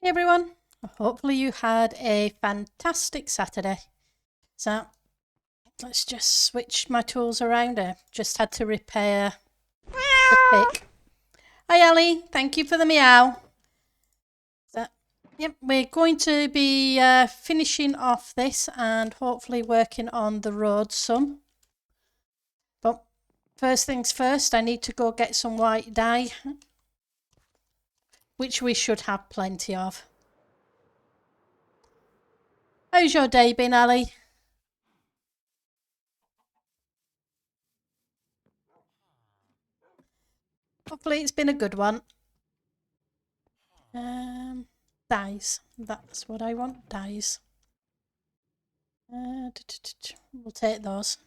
Hey everyone, hopefully you had a fantastic Saturday. So let's just switch my tools around. I just had to repair the pick. Hi Ali, thank you for the meow. So, yep, we're going to be finishing off this and hopefully working on the road some. But first things first, I need to go get some white dye, which we should have plenty of. How's your day been, Ali? Hopefully it's been a good one. Dyes. That's what I want. Dyes. We'll take those.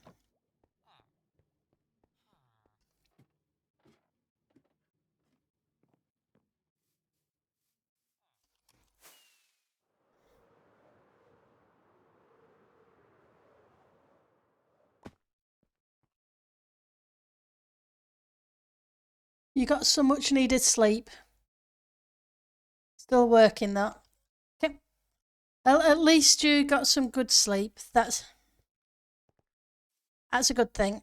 You got so much needed sleep. Still working that. Okay. Well, at least you got some good sleep. That's a good thing.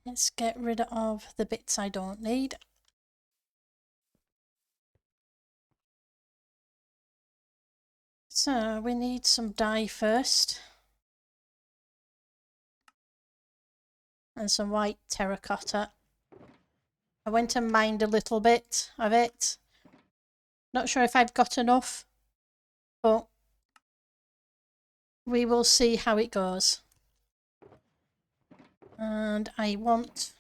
Let's get rid of the bits I don't need. So we need some dye first. And some white terracotta. I went and mined a little bit of it. Not sure if I've got enough, but we will see how it goes. And I want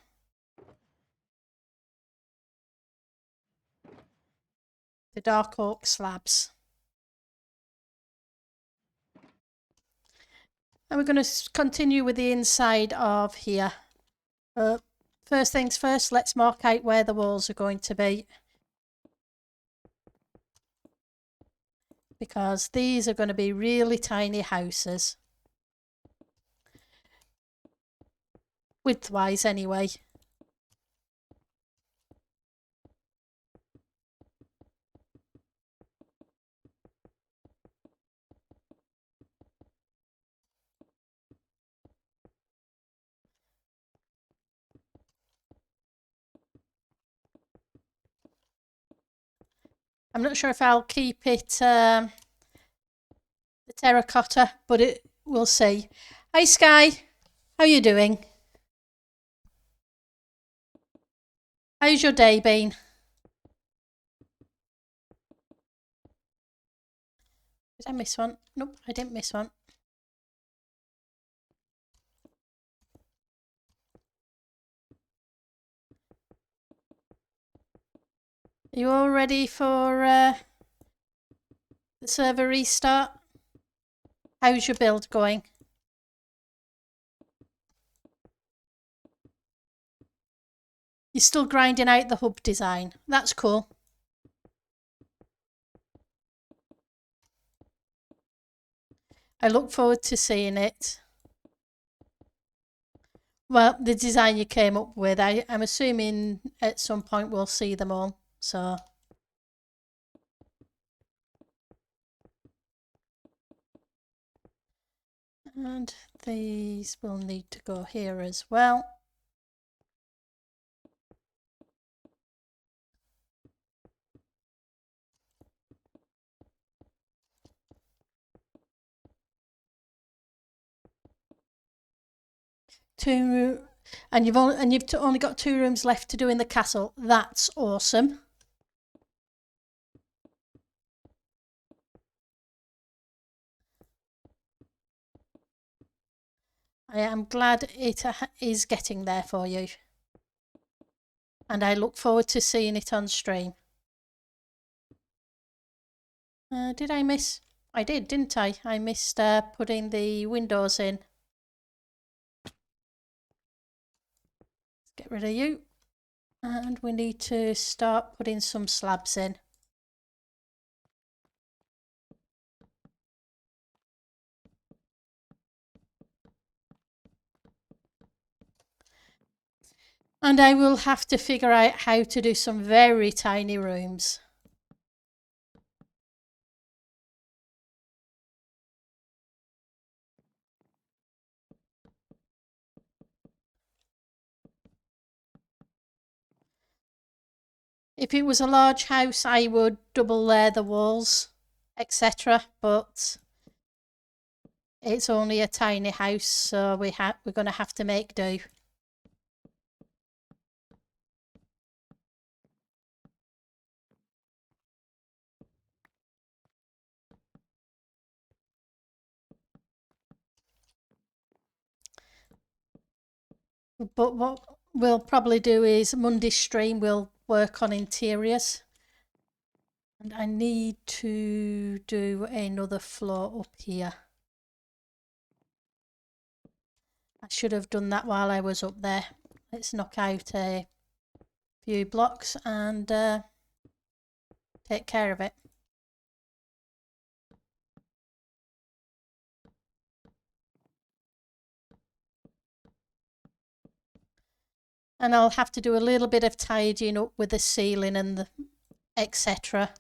the dark oak slabs. And we're going to continue with the inside of here. First things first, let's mark out where the walls are going to be. Because these are going to be really tiny houses. Width-wise anyway. I'm not sure if I'll keep it the terracotta, but we'll see. Hi Sky, how are you doing? How's your day been? Did I miss one? Nope, I didn't miss one. Are you all ready for the server restart? How's your build going? You're still grinding out the hub design. That's cool. I look forward to seeing it. Well, the design you came up with, I'm assuming at some point we'll see them all. So. And these will need to go here as well. And you've only got 2 rooms left to do in the castle. That's awesome. I am glad it is getting there for you. And I look forward to seeing it on stream. Did I miss? I did, didn't I? I missed putting the windows in. Let's get rid of you. And we need to start putting some slabs in. And I will have to figure out how to do some very tiny rooms. If it was a large house, I would double layer the walls, etc. But it's only a tiny house, so we're going to have to make do. But what we'll probably do is Monday stream we'll work on interiors. And I need to do another floor up here. I should have done that while I was up there. Let's knock out a few blocks and take care of it. And I'll have to do a little bit of tidying up with the ceiling and the etc.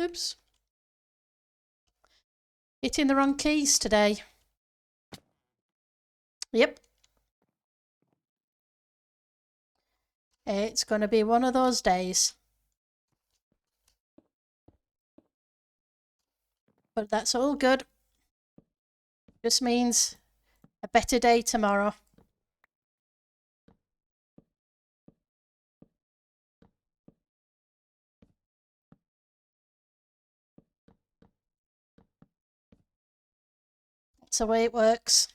Oops. Hitting the wrong keys today. Yep. It's going to be one of those days. But that's all good. Just means a better day tomorrow. That's the way it works.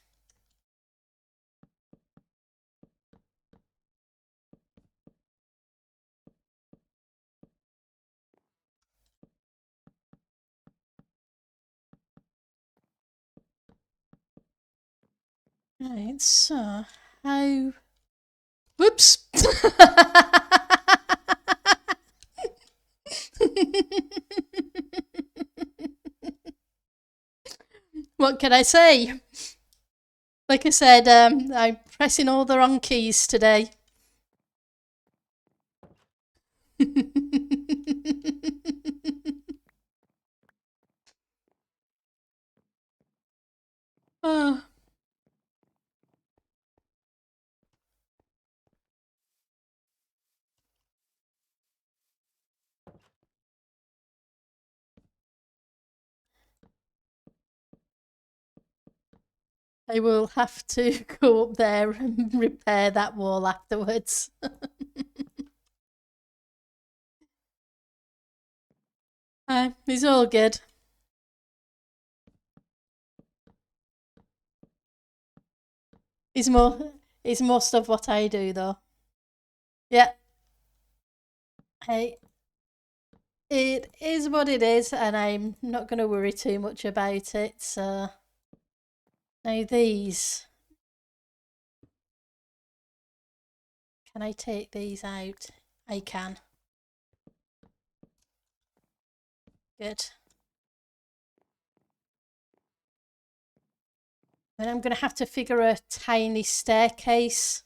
Right, so how... Whoops! What can I say? Like I said, I'm pressing all the wrong keys today. Oh. I will have to go up there and repair that wall afterwards. It's all good. It's most of what I do though. Yeah. Hey, it is what it is, and I'm not going to worry too much about it. So now these, can I take these out? I can. Good. Then I'm going to have to figure a tiny staircase.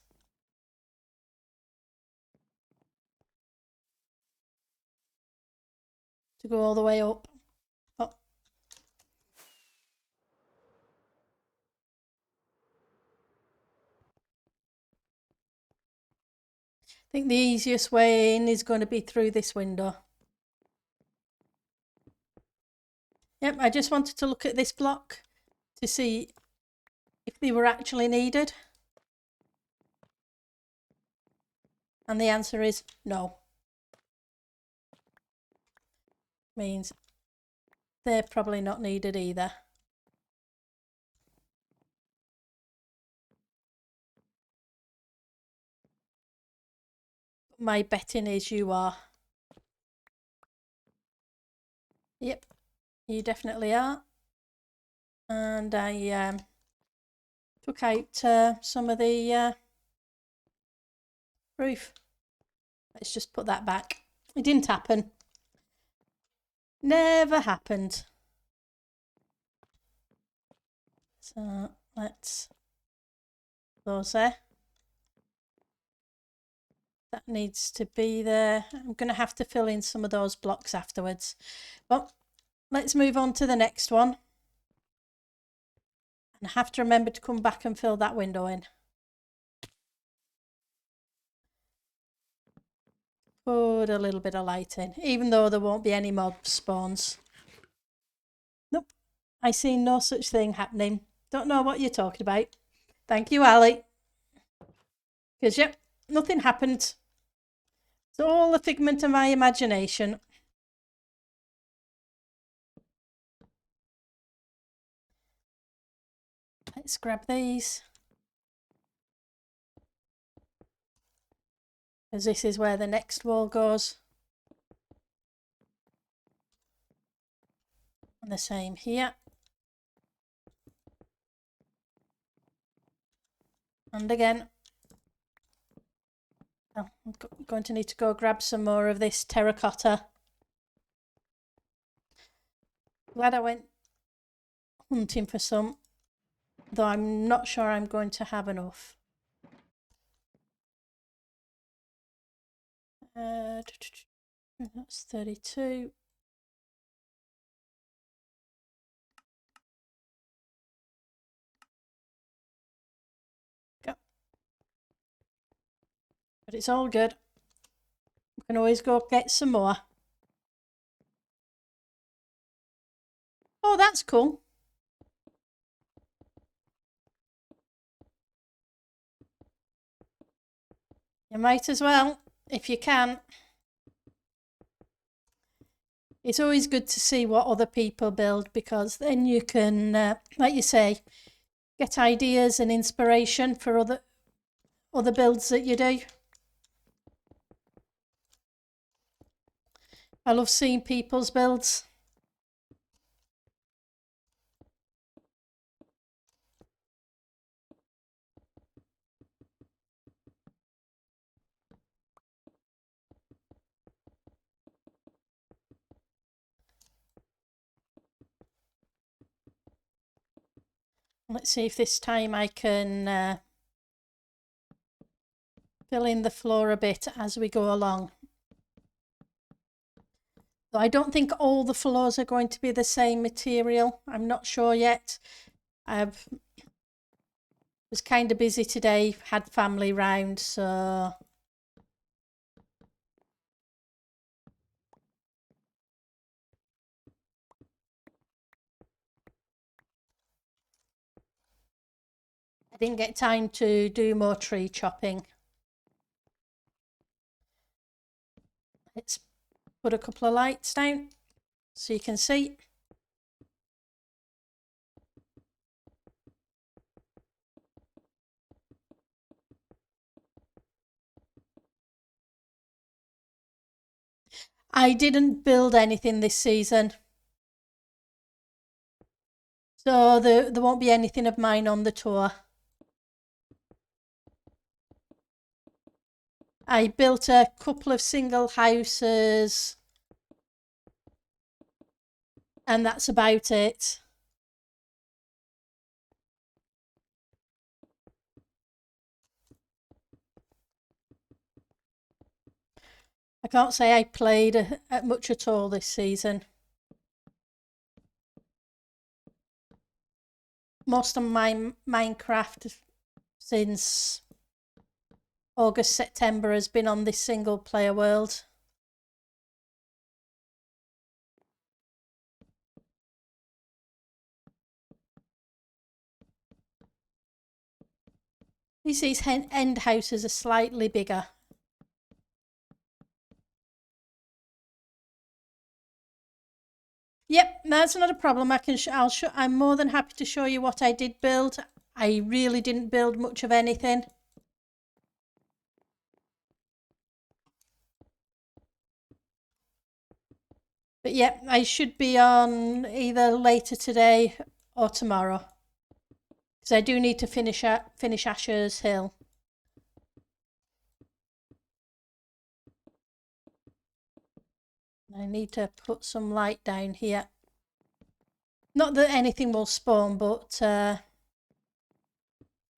To go all the way up. Oh. I think the easiest way in is going to be through this window. Yep, I just wanted to look at this block to see if they were actually needed. And the answer is no. Means they're probably not needed either. My betting is you are. Yep, you definitely are. And I took out some of the roof. Let's just put that back. It didn't happen. Never happened. So let's those there. That needs to be there. I'm going to have to fill in some of those blocks afterwards. But let's move on to the next one. And I have to remember to come back and fill that window in. put a little bit of light in, even though there won't be any mob spawns. Nope, I see no such thing happening. Don't know what you're talking about. Thank you, Ali. Because, yep, nothing happened. It's all a figment of my imagination. Let's grab these. Because this is where the next wall goes. And the same here. And again. Oh, I'm going to need to go grab some more of this terracotta. Glad I went hunting for some, though I'm not sure I'm going to have enough. That's 32. Go. But it's all good. We can always go get some more. Oh, that's cool. You might as well, if you can. It's always good to see what other people build, because then you can, like you say, get ideas and inspiration for other builds that you do. I love seeing people's builds. Let's see if this time I can fill in the floor a bit as we go along. Though I don't think all the floors are going to be the same material. I'm not sure yet. I was kind of busy today, had family round, so I didn't get time to do more tree chopping. Let's put a couple of lights down so you can see. I didn't build anything this season, so there won't be anything of mine on the tour. I built a couple of single houses, and that's about it. I can't say I played much at all this season. Most of my Minecraft since August, September has been on this single player world. These end houses are slightly bigger. Yep, that's not a problem. I'm more than happy to show you what I did build. I really didn't build much of anything. But yep, I should be on either later today or tomorrow, because I do need to finish Asher's Hill. I need to put some light down here. Not that anything will spawn, but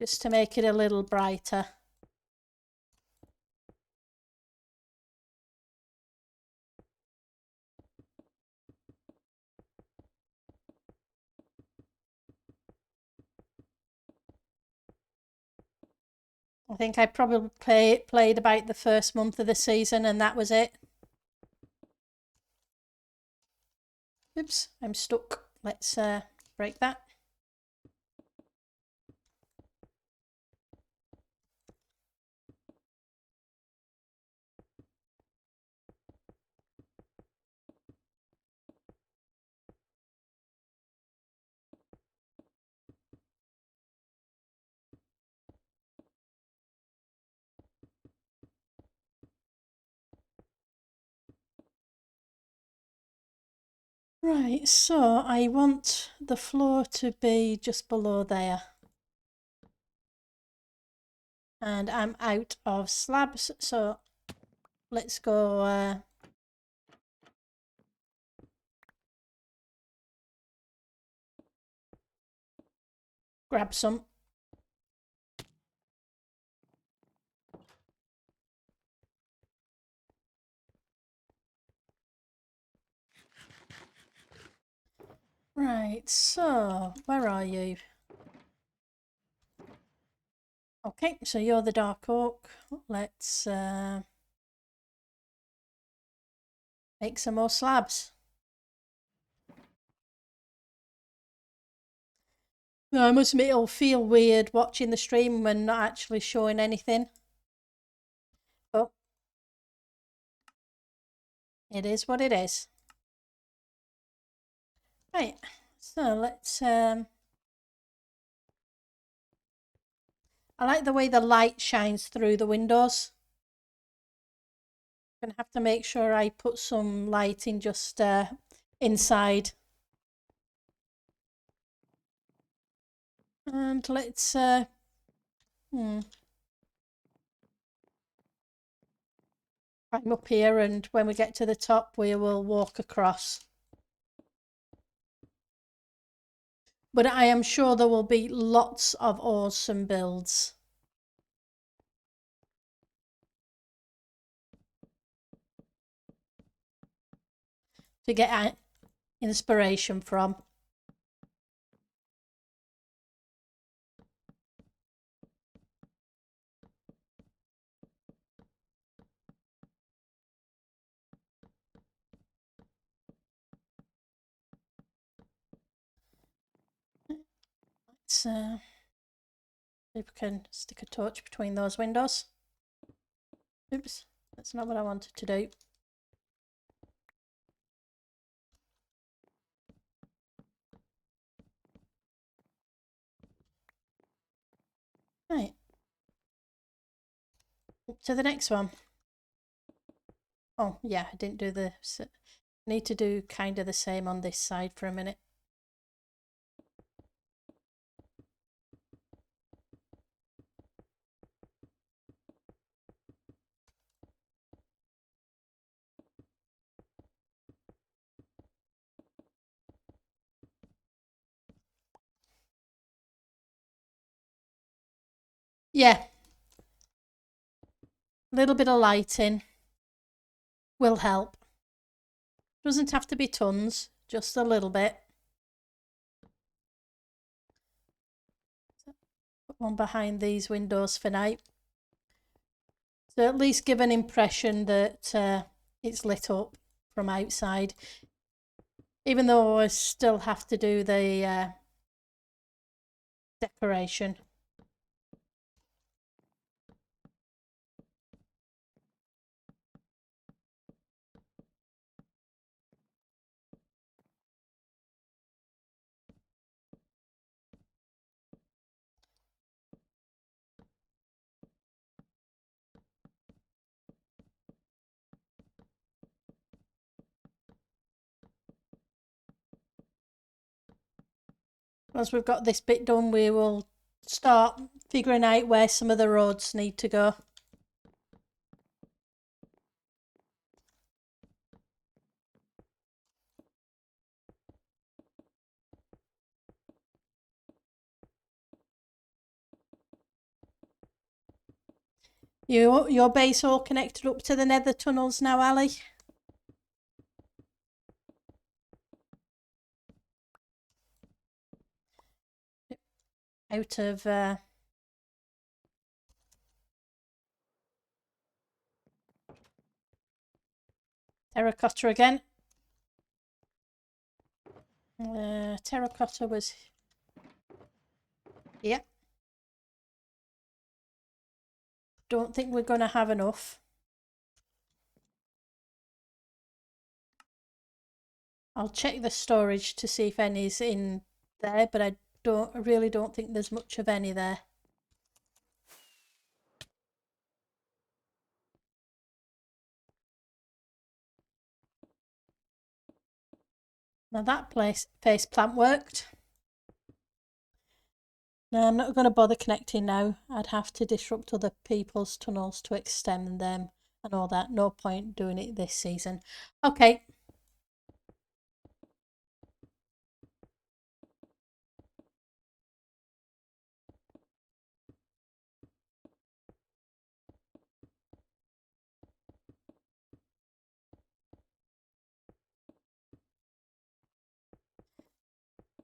just to make it a little brighter. I think I probably played about the first month of the season and that was it. Oops, I'm stuck. Let's break that. Right, so I want the floor to be just below there. And I'm out of slabs, so let's go grab some. Right, so where are you? Okay, so you're the dark oak. Let's make some more slabs. No, I must admit it'll feel weird watching the stream when not actually showing anything. But it is what it is. Right, so let's I like the way the light shines through the windows. I'm gonna have to make sure I put some lighting just inside. And let's climb up here, and when we get to the top we will walk across. But I am sure there will be lots of awesome builds to get inspiration from. Let's see if we can stick a torch between those windows. Oops, that's not what I wanted to do. Right, up to the next one. Oh yeah, I didn't do the... Need to do kind of the same on this side for a minute. Yeah, a little bit of lighting will help. Doesn't have to be tons, just a little bit. Put one behind these windows for now. So at least give an impression that it's lit up from outside. Even though I still have to do the decoration. Once we've got this bit done, we will start figuring out where some of the roads need to go. Your base all connected up to the nether tunnels now, Ali? Out of Terracotta again. Terracotta was... Yeah. Don't think we're going to have enough. I'll check the storage to see if any's in there, but I really don't think there's much of any there. Now that face plant worked. No, I'm not going to bother connecting now. I'd have to disrupt other people's tunnels to extend them and all that. No point doing it this season. Okay.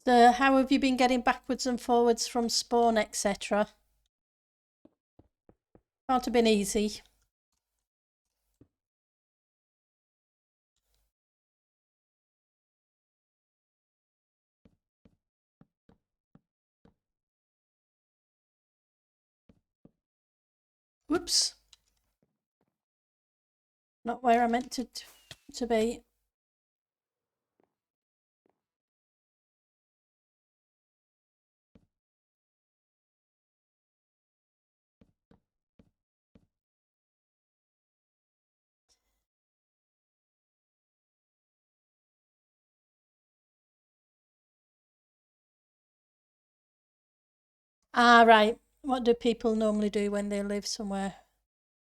So how have you been getting backwards and forwards from spawn, etc.? Can't have been easy. Whoops. Not where I meant to be. Ah, right. What do people normally do when they live somewhere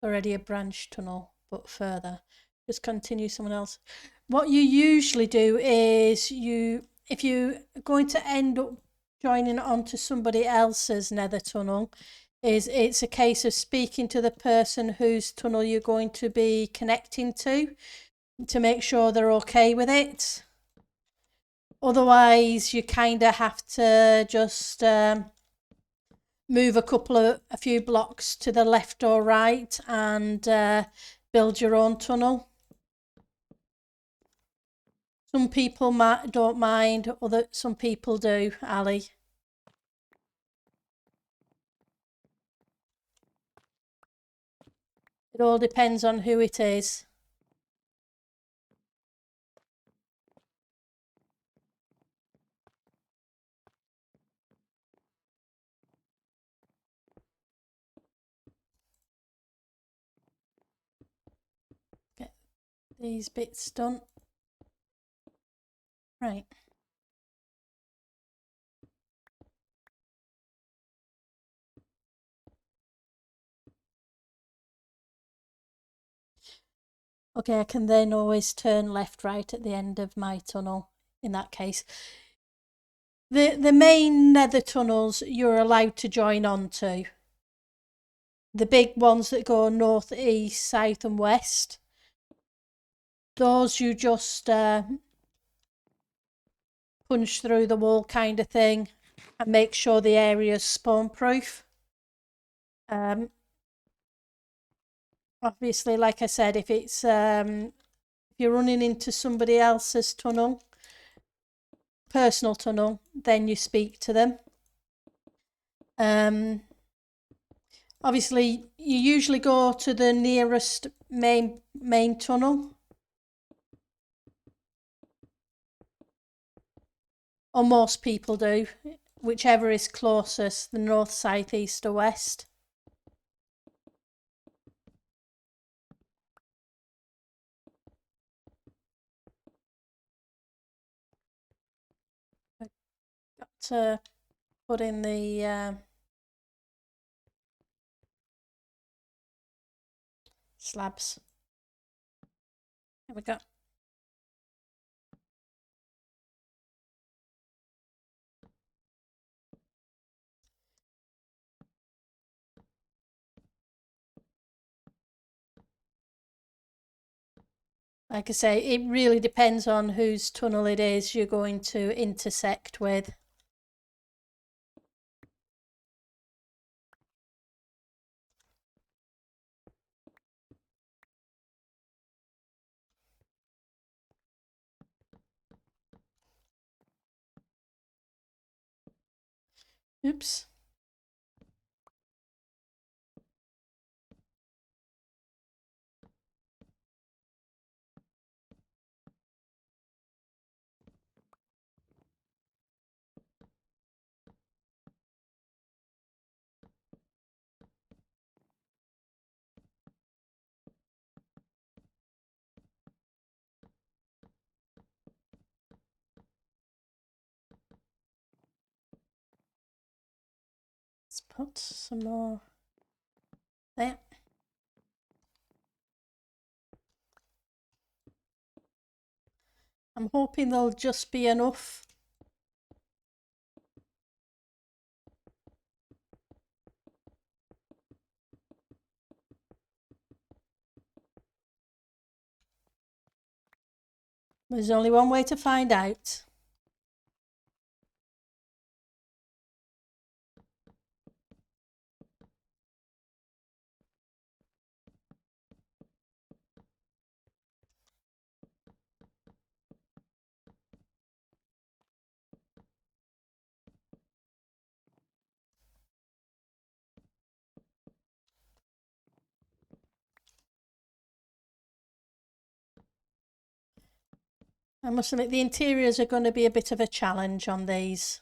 already a branch tunnel, but further? Just continue someone else. What you usually do is if you're going to end up joining onto somebody else's nether tunnel, it's a case of speaking to the person whose tunnel you're going to be connecting to make sure they're okay with it. Otherwise, you kind of have to just move a few blocks to the left or right and build your own tunnel. Some people don't mind, some people do, Ali. It all depends on who it is. Get these bits done. Right. Okay, I can then always turn left, right at the end of my tunnel in that case. The main nether tunnels you're allowed to join onto. The big ones that go north, east, south and west. Those you just punch through the wall kind of thing and make sure the area's spawn proof. Obviously, like I said, if it's if you're running into somebody else's tunnel, personal tunnel, then you speak to them. Obviously, you usually go to the nearest main tunnel, or most people do, whichever is closest, the north, south, east, or west. I've got to put in the slabs. There we go. Like I say, it really depends on whose tunnel it is you're going to intersect with. Oops. Let's put some more there. I'm hoping there'll just be enough. There's only one way to find out. I must admit, the interiors are going to be a bit of a challenge on these.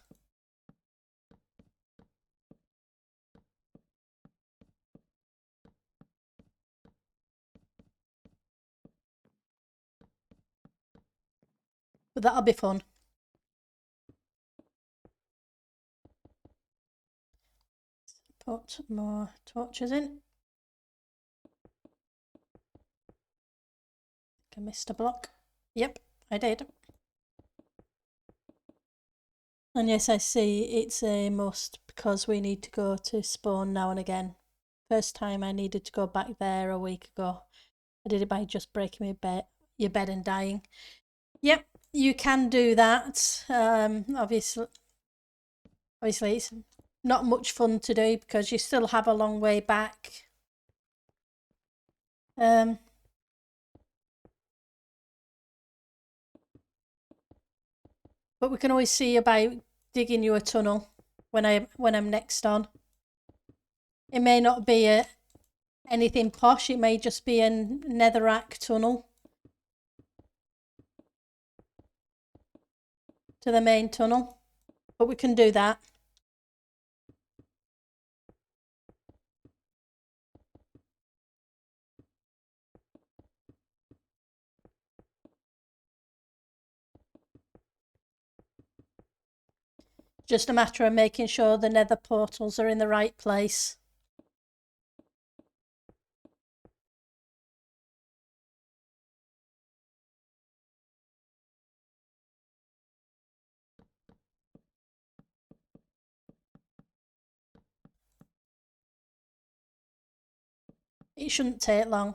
But that'll be fun. Put more torches in. I missed a block. Yep, I did. And yes, I see it's a must because we need to go to spawn now and again. First time I needed to go back there a week ago. I did it by just breaking your bed and dying. Yep, you can do that. Obviously it's not much fun to do because you still have a long way back. But we can always see about digging you a tunnel when I'm next on. It may not be anything posh. It may just be a netherrack tunnel to the main tunnel. But we can do that. Just a matter of making sure the nether portals are in the right place. It shouldn't take long.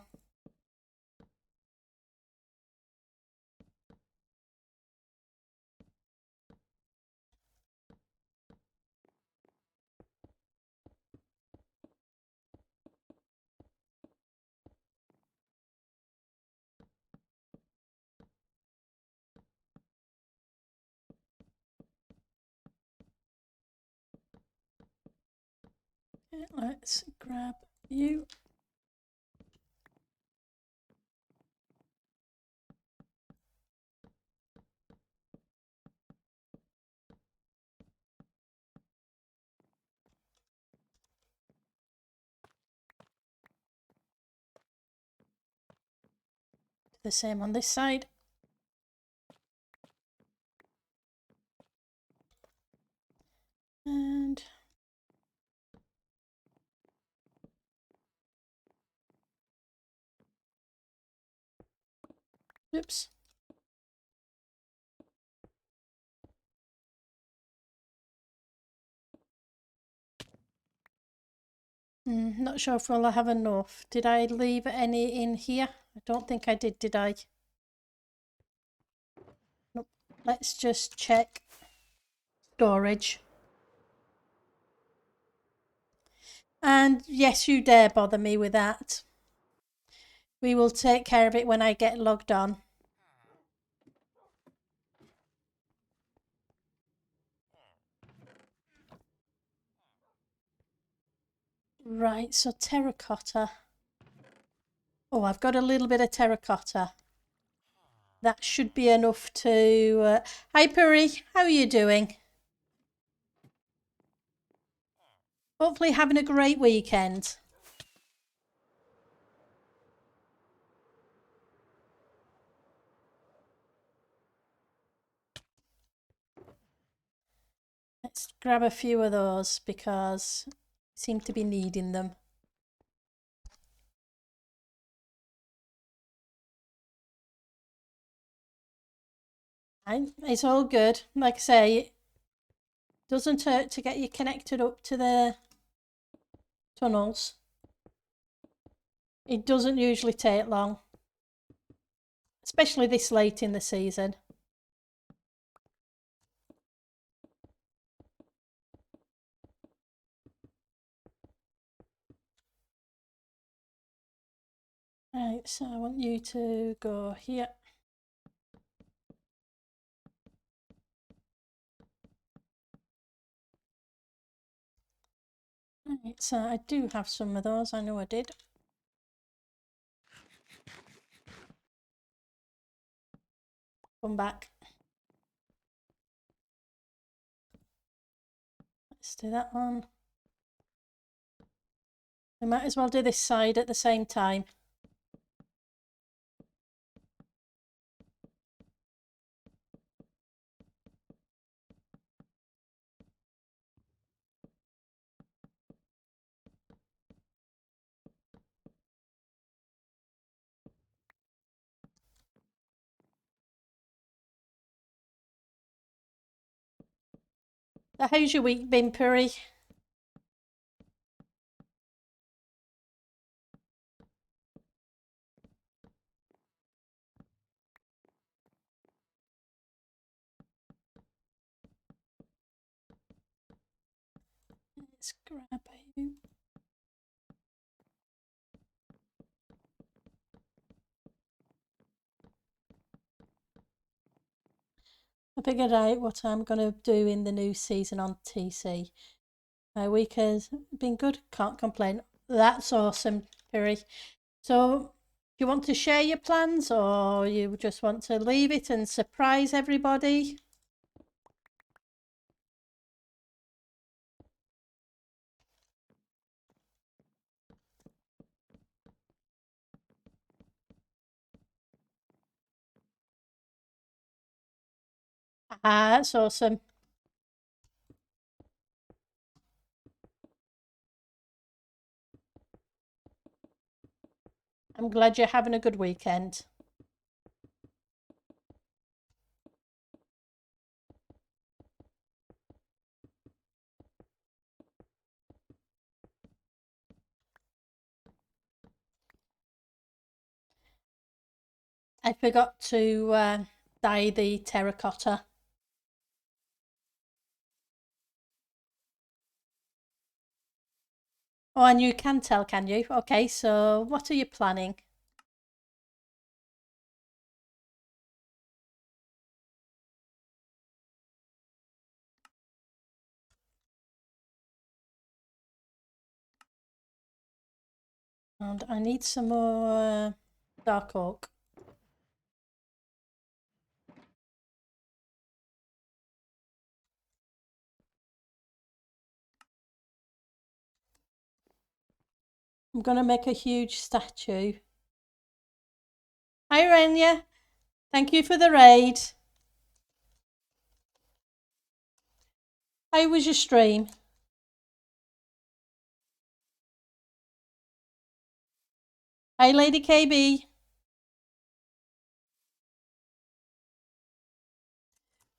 Okay, let's grab you. The same on this side. And oops. Not sure if I'll have enough. Did I leave any in here? I don't think I did I? Nope. Let's just check storage. And yes, you dare bother me with that. We will take care of it when I get logged on. Right, so terracotta. Oh, I've got a little bit of terracotta. That should be enough to... Hi, Puri. How are you doing? Hopefully having a great weekend. Let's grab a few of those because I seem to be needing them. It's all good. Like I say, it doesn't hurt to get you connected up to the tunnels. It doesn't usually take long, especially this late in the season. Right, so I want you to go here. Right, so I do have some of those, I know I did. Come back. Let's do that one. We might as well do this side at the same time. So how's your week been, Puri? Let's grab you. I figured out what I'm going to do in the new season on TC. My week has been good, can't complain. That's awesome, Piri. So, do you want to share your plans or you just want to leave it and surprise everybody? Ah, that's awesome. I'm glad you're having a good weekend. I forgot to dye the terracotta. Oh, and you can tell, can you? Okay, so what are you planning? And I need some more dark oak. I'm going to make a huge statue. Hi, Renya. Thank you for the raid. How was your stream? Hi, Lady KB.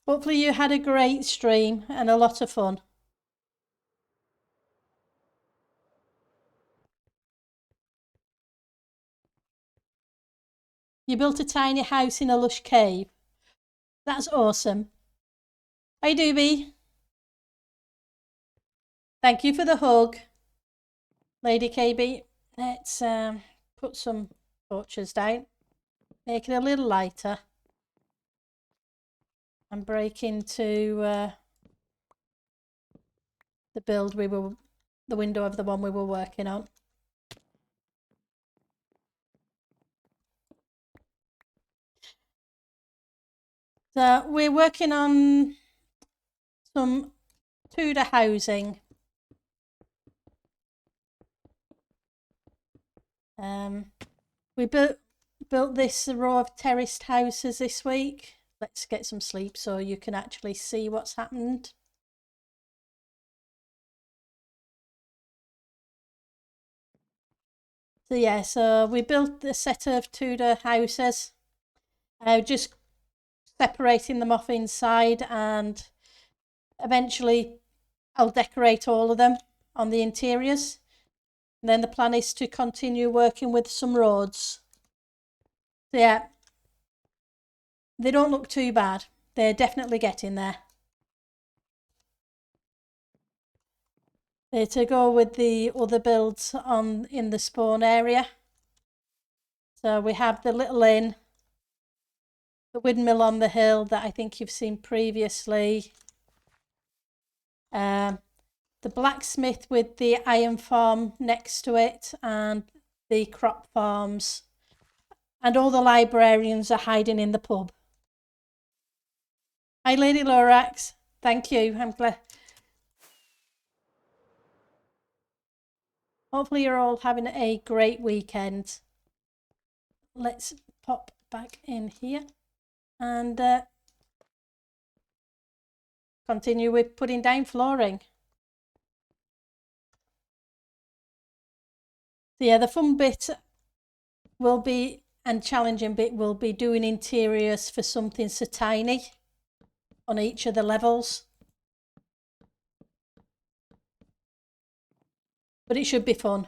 Hopefully you had a great stream and a lot of fun. You built a tiny house in a lush cave. That's awesome. Hi, Doobie. Thank you for the hug, Lady KB. Let's put some torches down, make it a little lighter, and break into the build we were the window of the one we were working on. So we're working on some Tudor housing. We built this row of terraced houses this week. Let's get some sleep so you can actually see what's happened. So yeah, so we built a set of Tudor houses, just separating them off inside, and eventually I'll decorate all of them on the interiors. And then the plan is to continue working with some roads. So yeah, they don't look too bad. They're definitely getting there. They're to go with the other builds in the spawn area. So we have the little inn, the windmill on the hill that I think you've seen previously, the blacksmith with the iron farm next to it, and the crop farms, and all the librarians are hiding in the pub. Hi, Lady Lorax. Thank you. I'm glad. Hopefully you're all having a great weekend. Let's pop back in here and continue with putting down flooring. So yeah, the fun bit will be, and challenging bit will be, doing interiors for something so tiny on each of the levels. But it should be fun.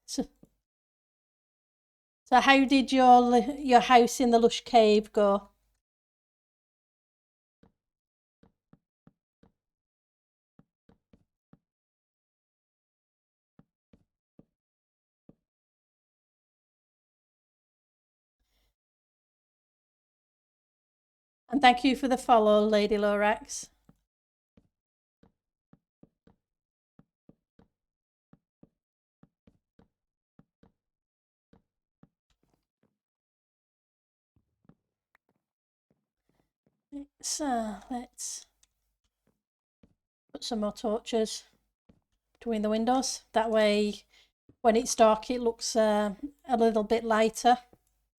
So how did your house in the lush cave go? And thank you for the follow, Lady Lorax. So let's put some more torches between the windows. That way, when it's dark, it looks a little bit lighter,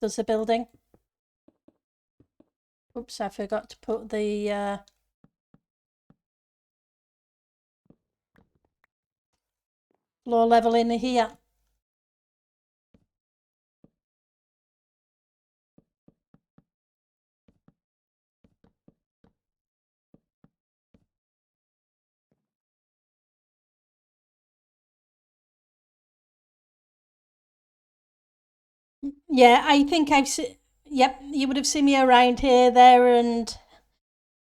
does the building. Oops, I forgot to put the floor level in here. Yeah, I think yep, you would have seen me around here, there, and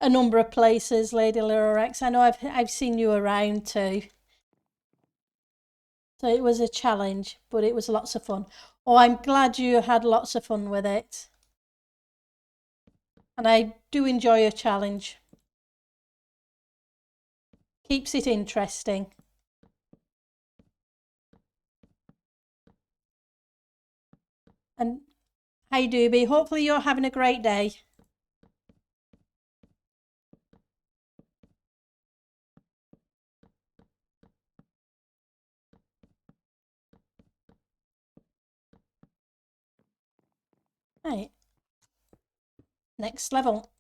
a number of places, Lady Lorax. I know I've seen you around too. So it was a challenge, but it was lots of fun. Oh, I'm glad you had lots of fun with it. And I do enjoy a challenge. Keeps it interesting. And hi, Doobie. Hopefully you're having a great day. Right. Next level.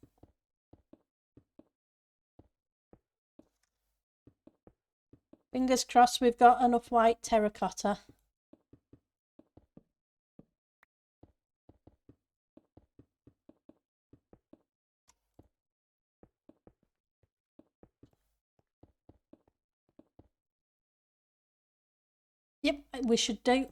Fingers crossed we've got enough white terracotta. Yep, we should do.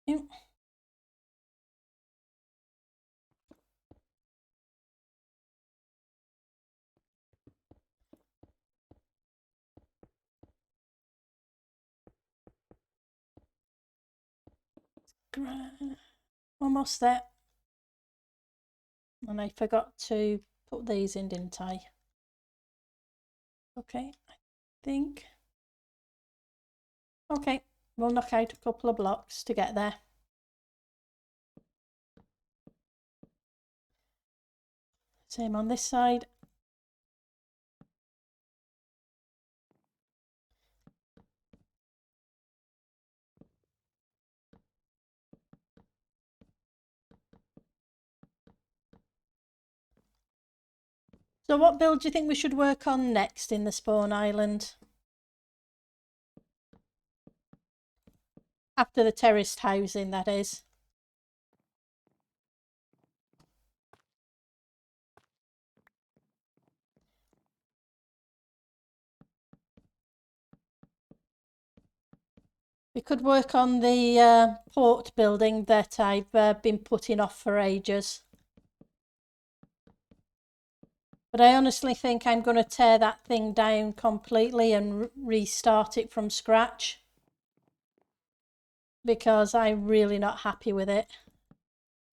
Yep. Almost there. And I forgot to put these in, didn't I? Okay, I think. Okay, we'll knock out a couple of blocks to get there. Same on this side. So what build do you think we should work on next in the spawn island? After the terraced housing, that is. We could work on the port building that I've been putting off for ages. But I honestly think I'm going to tear that thing down completely and restart it from scratch. Because I'm really not happy with it.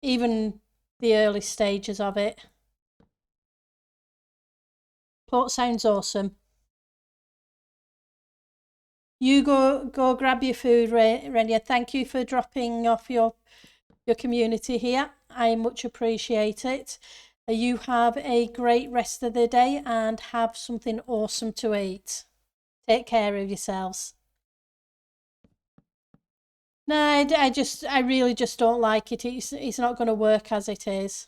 Even the early stages of it. Port sounds awesome. You go grab your food, Renia. Thank you for dropping off your community here. I much appreciate it. You have a great rest of the day and have something awesome to eat. Take care of yourselves. No, I really just don't like it. It's not going to work as it is.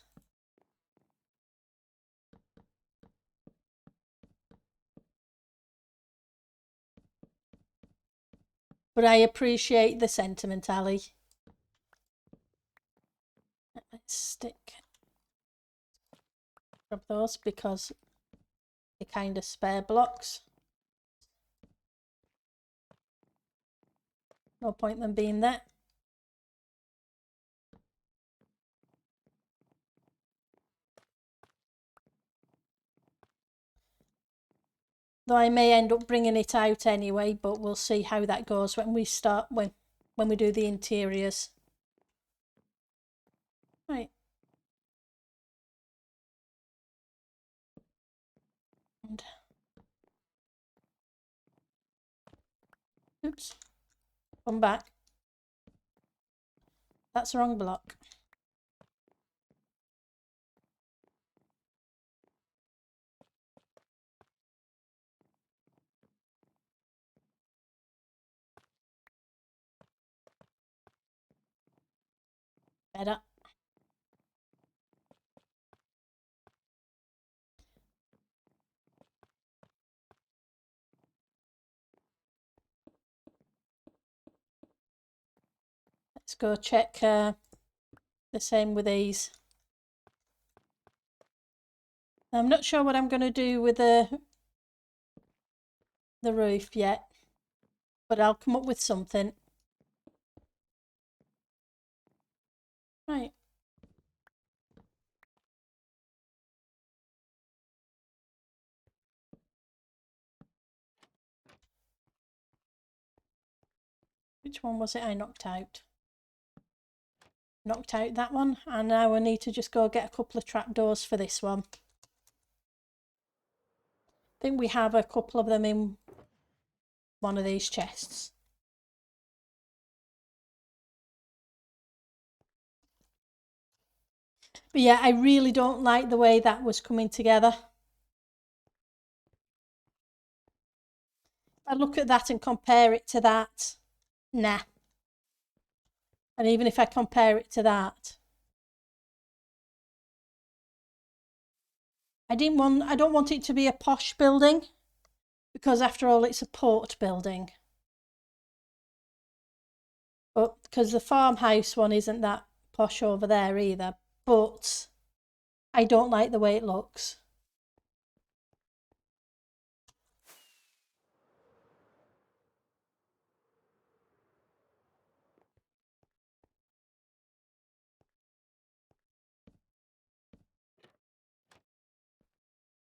But I appreciate the sentiment, Ali. Let's stick. Grab those because they're kind of spare blocks. No point them being there. Though I may end up bringing it out anyway, but we'll see how that goes when we start, when we do the interiors. Right. And oops. Come back. That's the wrong block. Better. Let's go check the same with these. I'm not sure what I'm going to do with the roof yet, but I'll come up with something. Right. Which one was it I knocked out? Knocked out that one, and now I need to just go get a couple of trapdoors for this one. I think we have a couple of them in one of these chests. But yeah, I really don't like the way that was coming together. I look at that and compare it to that. Nah. And even if I compare it to that, I don't want it to be a posh building, because after all it's a port building. But because the farmhouse one isn't that posh over there either, but I don't like the way it looks.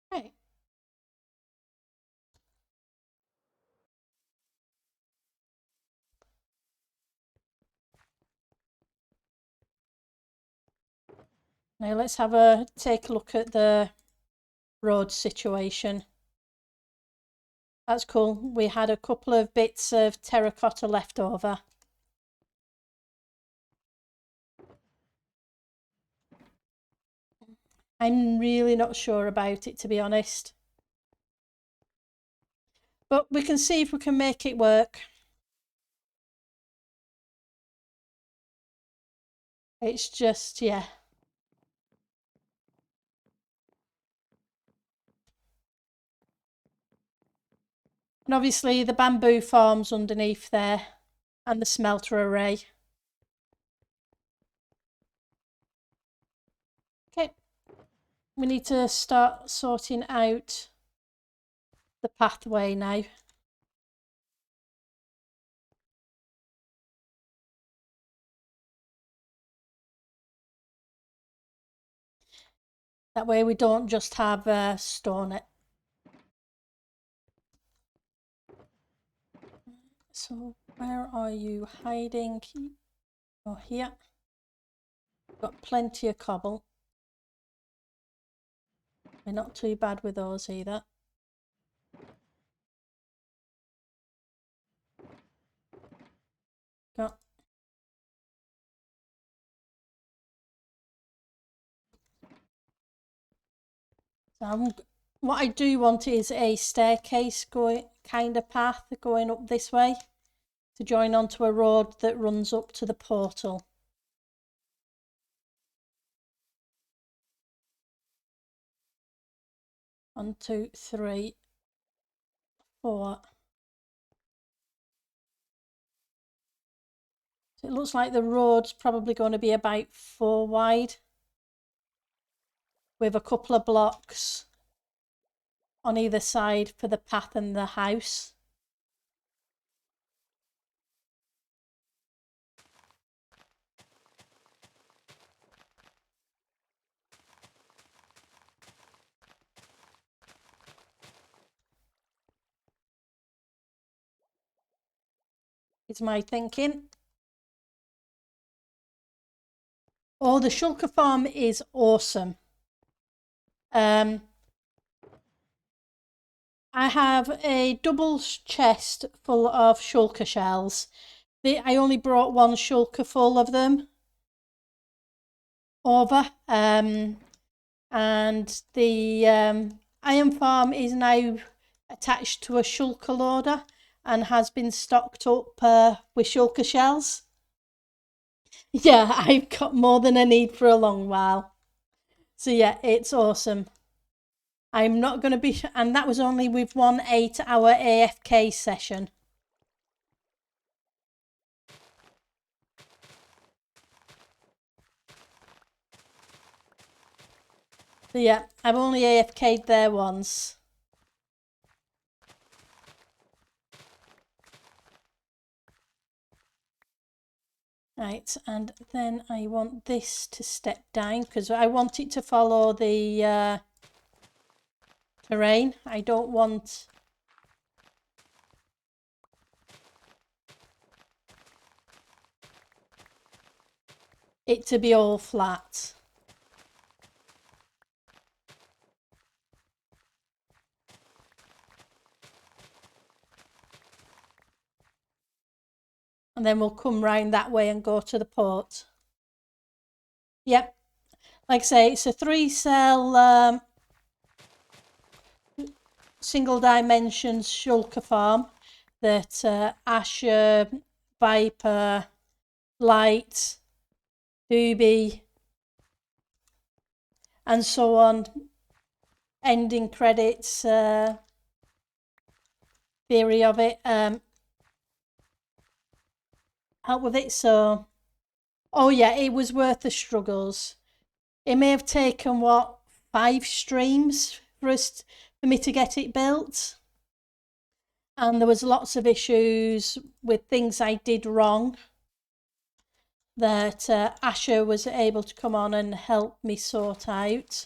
Right. Now let's take a look at the road situation. That's cool. We had a couple of bits of terracotta left over. I'm really not sure about it, to be honest. But we can see if we can make it work. It's just, yeah. And obviously the bamboo farms underneath there and the smelter array. Okay, we need to start sorting out the pathway now. That way we don't just have stone it. So where are you hiding? Oh, here. Got plenty of cobble. We're not too bad with those either. Got what I do want is a staircase kind of path going up this way to join onto a road that runs up to the portal. One, two, three, four. So it looks like the road's probably going to be about 4 wide, with a couple of blocks on either side for the path and the house. Is my thinking. Oh, the shulker farm is awesome. I have a double chest full of shulker shells. I only brought one shulker full of them over. And the iron farm is now attached to a shulker loader and has been stocked up with shulker shells. Yeah, I've got more than I need for a long while. So yeah, it's awesome. I'm not going to be, and that was only with one 8-hour AFK session. So yeah, I've only AFK'd there once. Right, and then I want this to step down because I want it to follow the terrain. I don't want it to be all flat. And then we'll come round that way and go to the port. Yep, like I say, it's a 3-cell single dimension shulker farm that Asher, Viper, Light, Doobie, and so on, ending credits theory of it, help with it. So, oh yeah, it was worth the struggles. It may have taken, what, 5 streams for me to get it built. And there was lots of issues with things I did wrong that Asher was able to come on and help me sort out.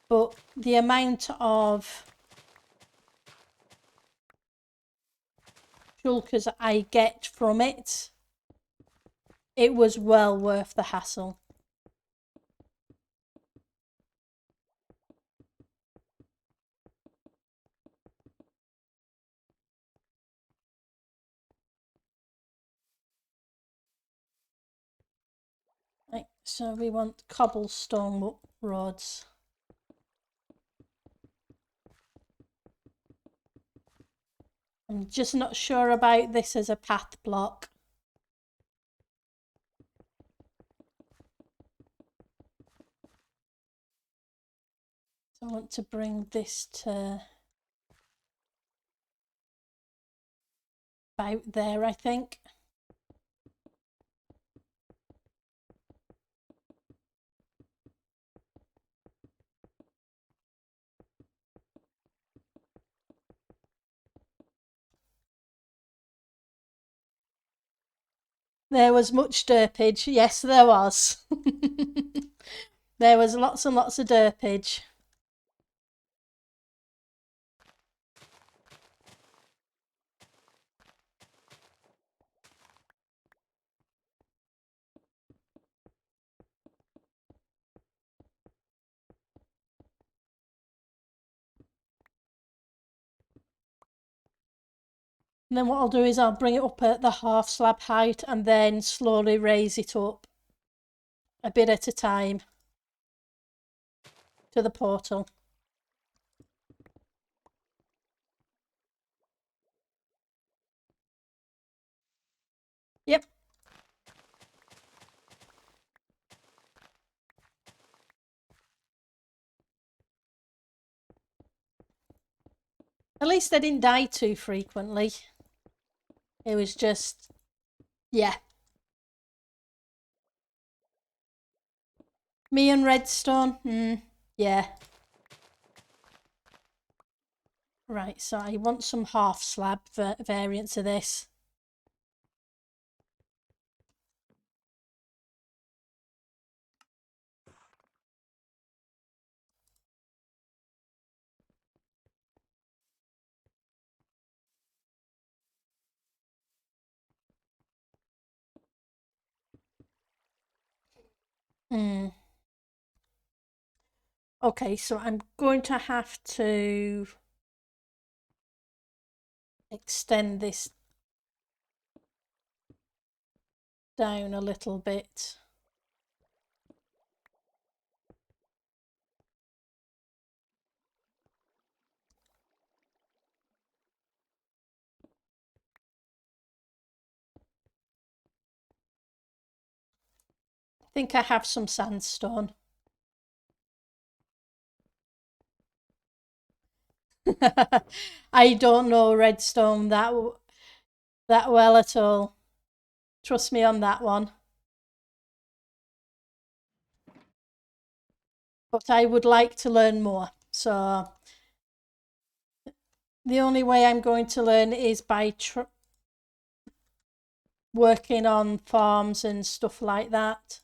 But the amount of shulkers I get from it, it was well worth the hassle. So we want cobblestone roads. I'm just not sure about this as a path block. So I want to bring this to about there, I think. There was much derpage. Yes, there was. There was lots and lots of derpage. And then what I'll do is I'll bring it up at the half slab height and then slowly raise it up a bit at a time to the portal. Yep. At least I didn't die too frequently. It was just, yeah. Me and redstone, yeah. Right, so I want some half slab variants of this. Okay, so I'm going to have to extend this down a little bit. I think I have some sandstone. I don't know redstone that well at all. Trust me on that one. But I would like to learn more. So the only way I'm going to learn is by working on farms and stuff like that.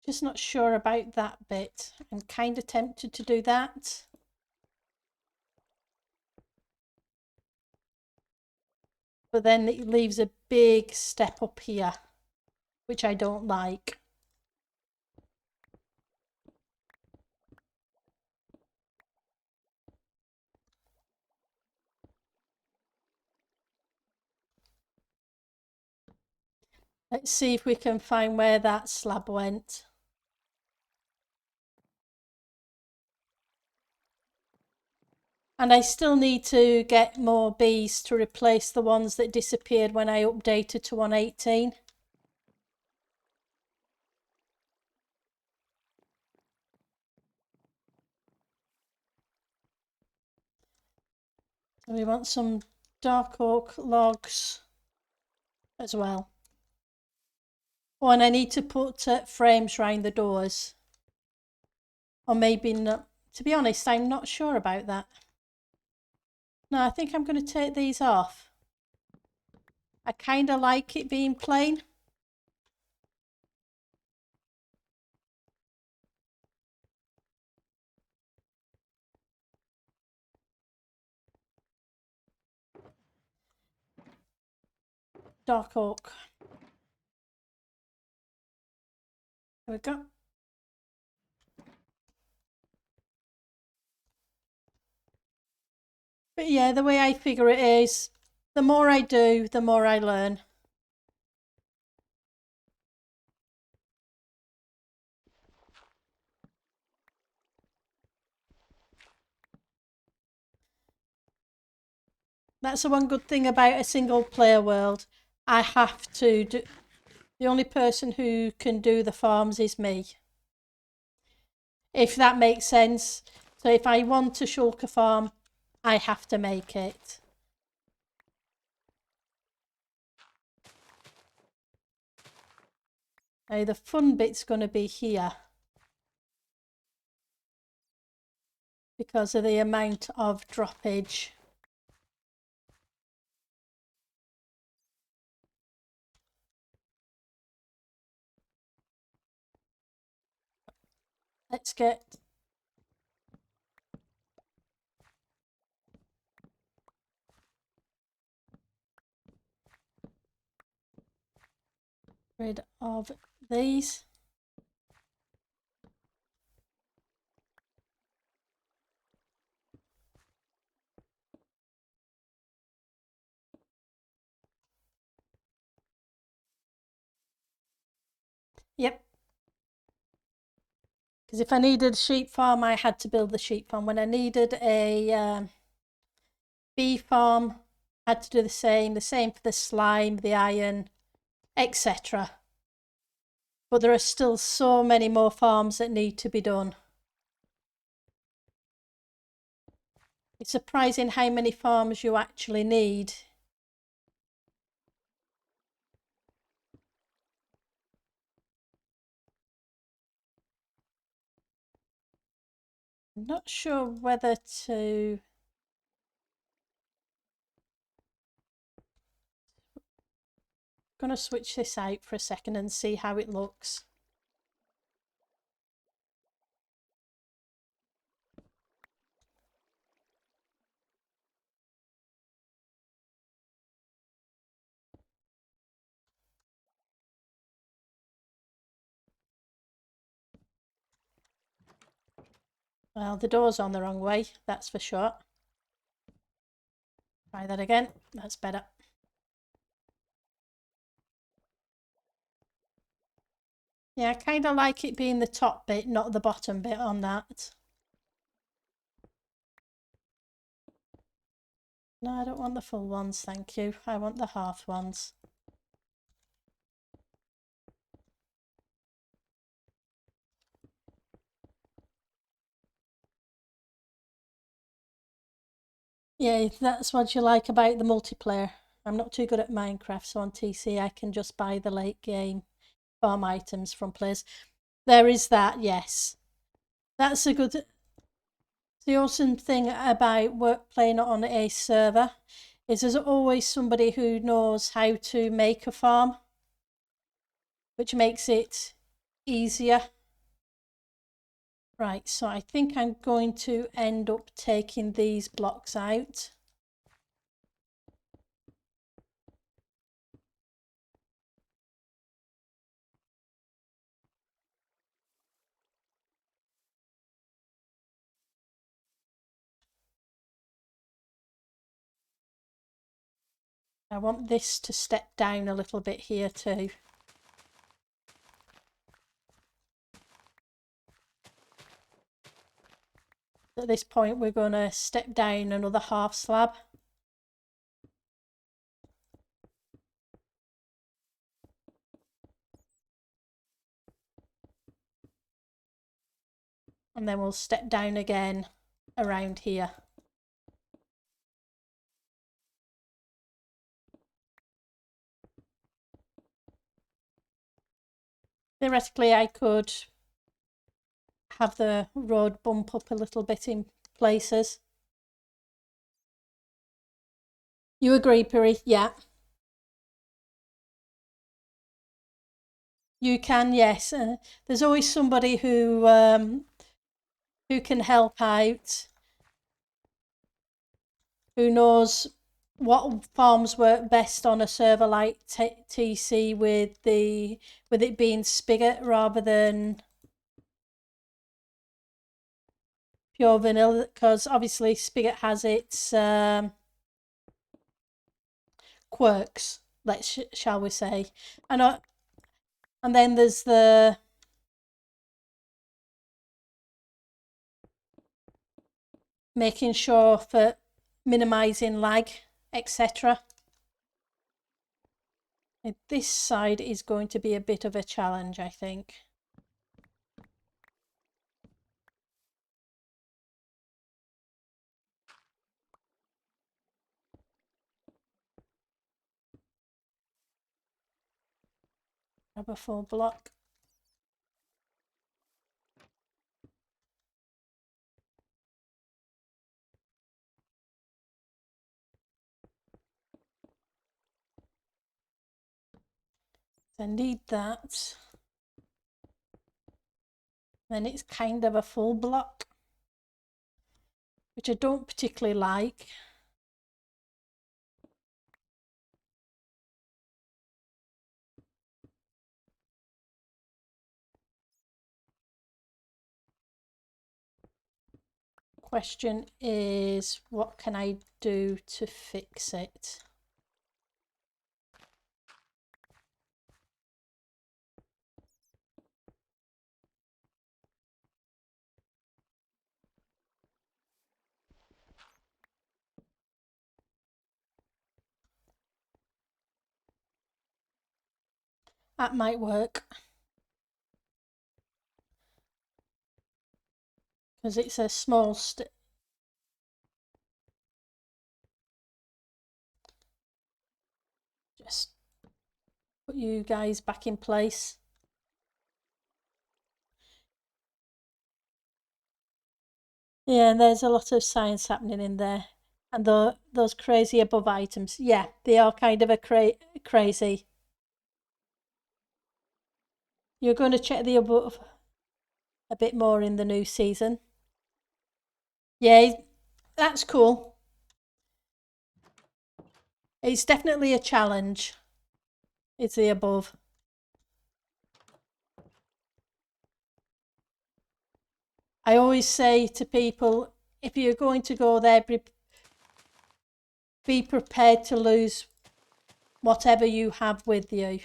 Just not sure about that bit. I'm kind of tempted to do that. But then it leaves a big step up here, which I don't like. Let's see if we can find where that slab went. And I still need to get more bees to replace the ones that disappeared when I updated to 118. So we want some dark oak logs as well. Oh, and I need to put frames around the doors. Or maybe not. To be honest, I'm not sure about that. No, I think I'm going to take these off. I kind of like it being plain. dark oak. There we go. But yeah, the way I figure it is, the more I do, the more I learn. That's the one good thing about a single player world. I have to do, the only person who can do the farms is me. If that makes sense. So if I want to shulk a farm, I have to make it. Now the fun bit's going to be here, because of the amount of droppage. Let's get rid of these. Yep. Because if I needed a sheep farm, I had to build the sheep farm. When I needed a bee farm, I had to do the same for the slime, the iron, etc. But there are still so many more farms that need to be done. It's surprising how many farms you actually need. I'm not sure whether to... I'm going to switch this out for a second and see how it looks. Well, the door's on the wrong way, that's for sure. Try that again, that's better. Yeah, I kind of like it being the top bit, not the bottom bit on that. No, I don't want the full ones, thank you. I want the half ones. Yeah, that's what you like about the multiplayer. I'm not too good at Minecraft, so on TC I can just buy the late game farm items from players. There is that, yes. That's a good... The awesome thing about playing on a server is there's always somebody who knows how to make a farm, which makes it easier. Right, so I think I'm going to end up taking these blocks out. I want this to step down a little bit here too. At this point we're going to step down another half slab. And then we'll step down again around here. Theoretically I could have the road bump up a little bit in places. You agree, Piri? Yeah. You can, yes. There's always somebody who can help out, who knows what forms work best on a server like TC with it being spigot rather than pure vanilla, because obviously spigot has its quirks, shall we say, and then there's the making sure for minimizing lag, etc. This side is going to be a bit of a challenge, I think. Grab a full block. I need that. Then it's kind of a full block, which I don't particularly like. Question is, what can I do to fix it? That might work. Because it's a small just put you guys back in place. Yeah, and there's a lot of science happening in there. And those crazy above items, yeah, they are kind of a crazy. You're going to check the above a bit more in the new season. Yeah, that's cool. It's definitely a challenge. It's the above. I always say to people, if you're going to go there, be prepared to lose whatever you have with you.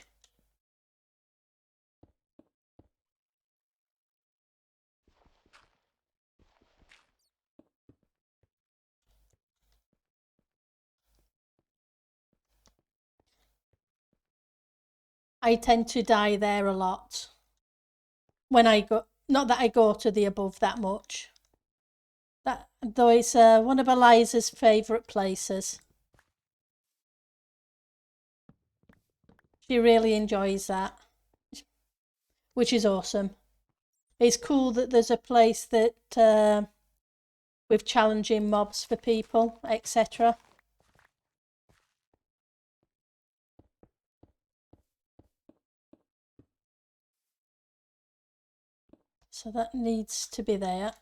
I tend to die there a lot when I go. Not that I go to the above that much. That though it's one of Eliza's favourite places. She really enjoys that, which is awesome. It's cool that there's a place that with challenging mobs for people, etc. So that needs to be there.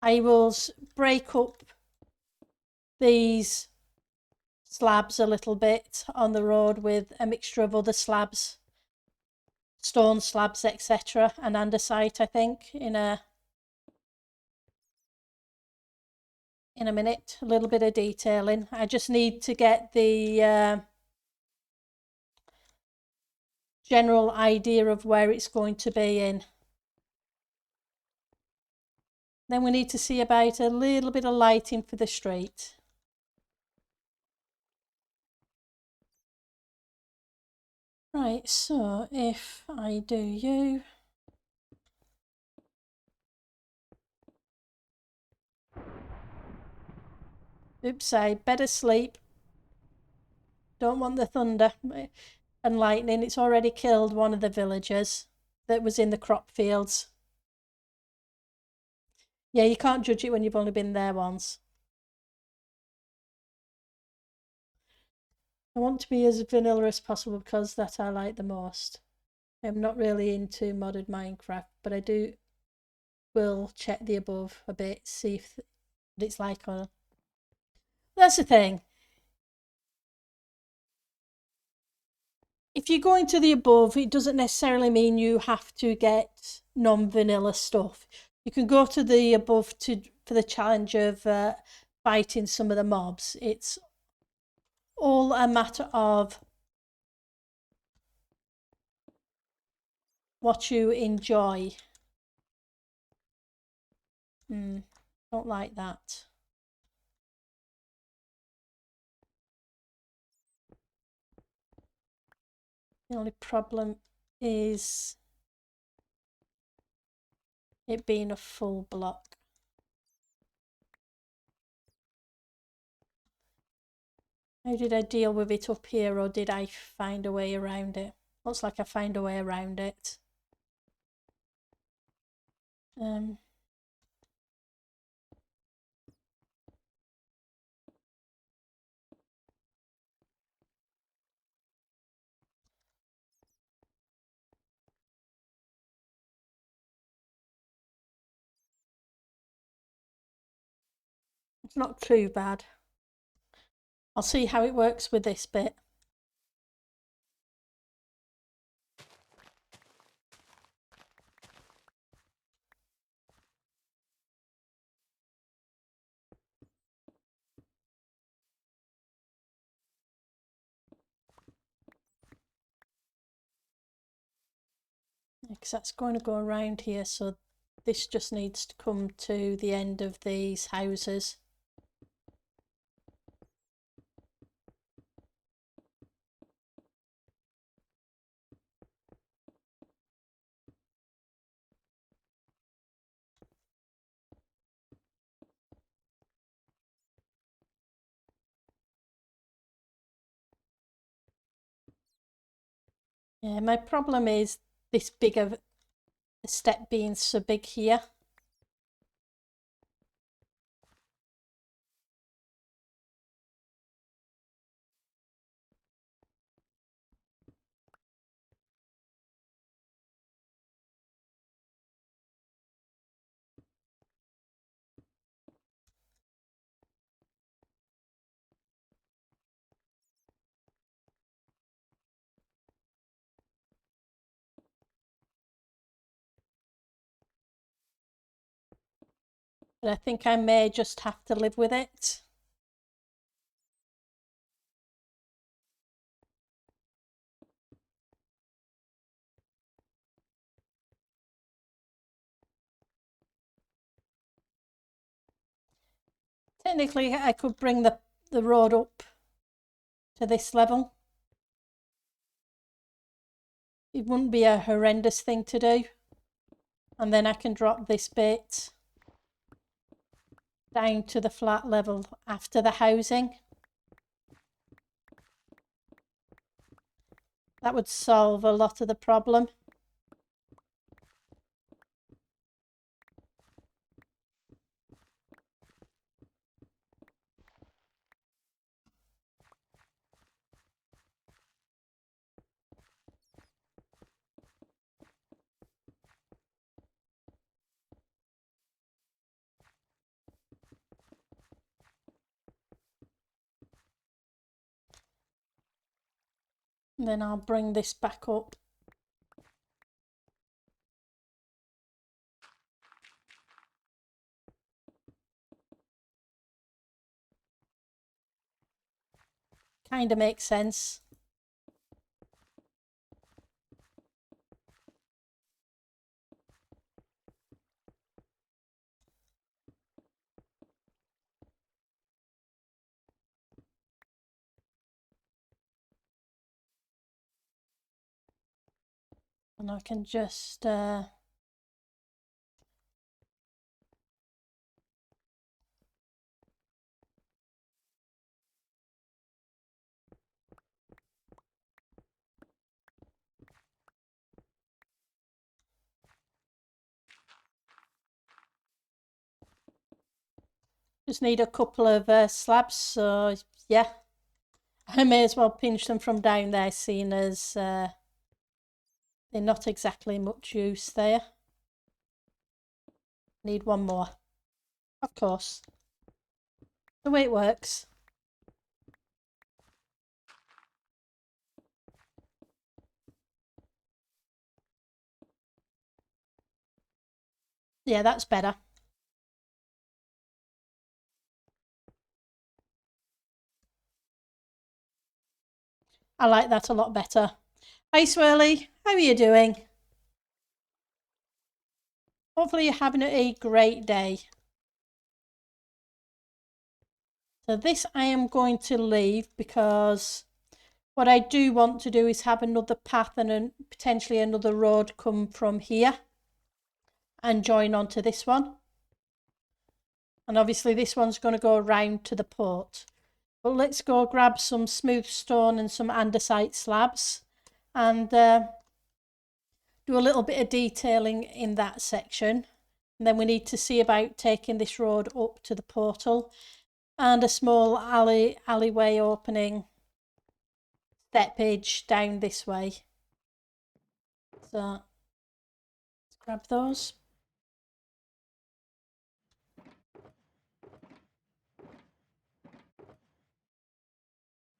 I will break up these slabs a little bit on the road with a mixture of other slabs, stone slabs, etc., and andesite, I think, in a minute. A little bit of detailing. I just need to get the general idea of where it's going to be in. Then we need to see about a little bit of lighting for the street. Right, so if I do you, oops, I better sleep. Don't want the thunder and lightning. It's already killed one of the villagers that was in the crop fields. Yeah, you can't judge it when you've only been there once. I want to be as vanilla as possible because that I like the most. I'm not really into modded Minecraft, but I will check the above a bit, see if But it's like, that's the thing. If you go into the above, it doesn't necessarily mean you have to get non-vanilla stuff. You can go to the above for the challenge of fighting some of the mobs. It's all a matter of what you enjoy. Don't like that. The only problem is it being a full block. How did I deal with it up here, or did I find a way around it? Looks like I found a way around it. It's not too bad. I'll see how it works with this bit. Because that's going to go around here, so this just needs to come to the end of these houses. Yeah, my problem is this big of a step being so big here. But I think I may just have to live with it. Technically, I could bring the road up to this level. It wouldn't be a horrendous thing to do. And then I can drop this bit down to the flat level after the housing. That would solve a lot of the problem. And then I'll bring this back up. Kind of makes sense. And I can just need a couple of slabs, so yeah, I may as well pinch them from down there, seeing as they're not exactly much use there. Need one more, of course. The way it works. Yeah, that's better. I like that a lot better. Hi Swirly, how are you doing? Hopefully you're having a great day. So this I am going to leave because what I do want to do is have another path and potentially another road come from here and join onto this one. And obviously this one's going to go around to the port. But let's go grab some smooth stone and some andesite slabs and do a little bit of detailing in that section. And then we need to see about taking this road up to the portal and a small alleyway opening steppage down this way. So let's grab those.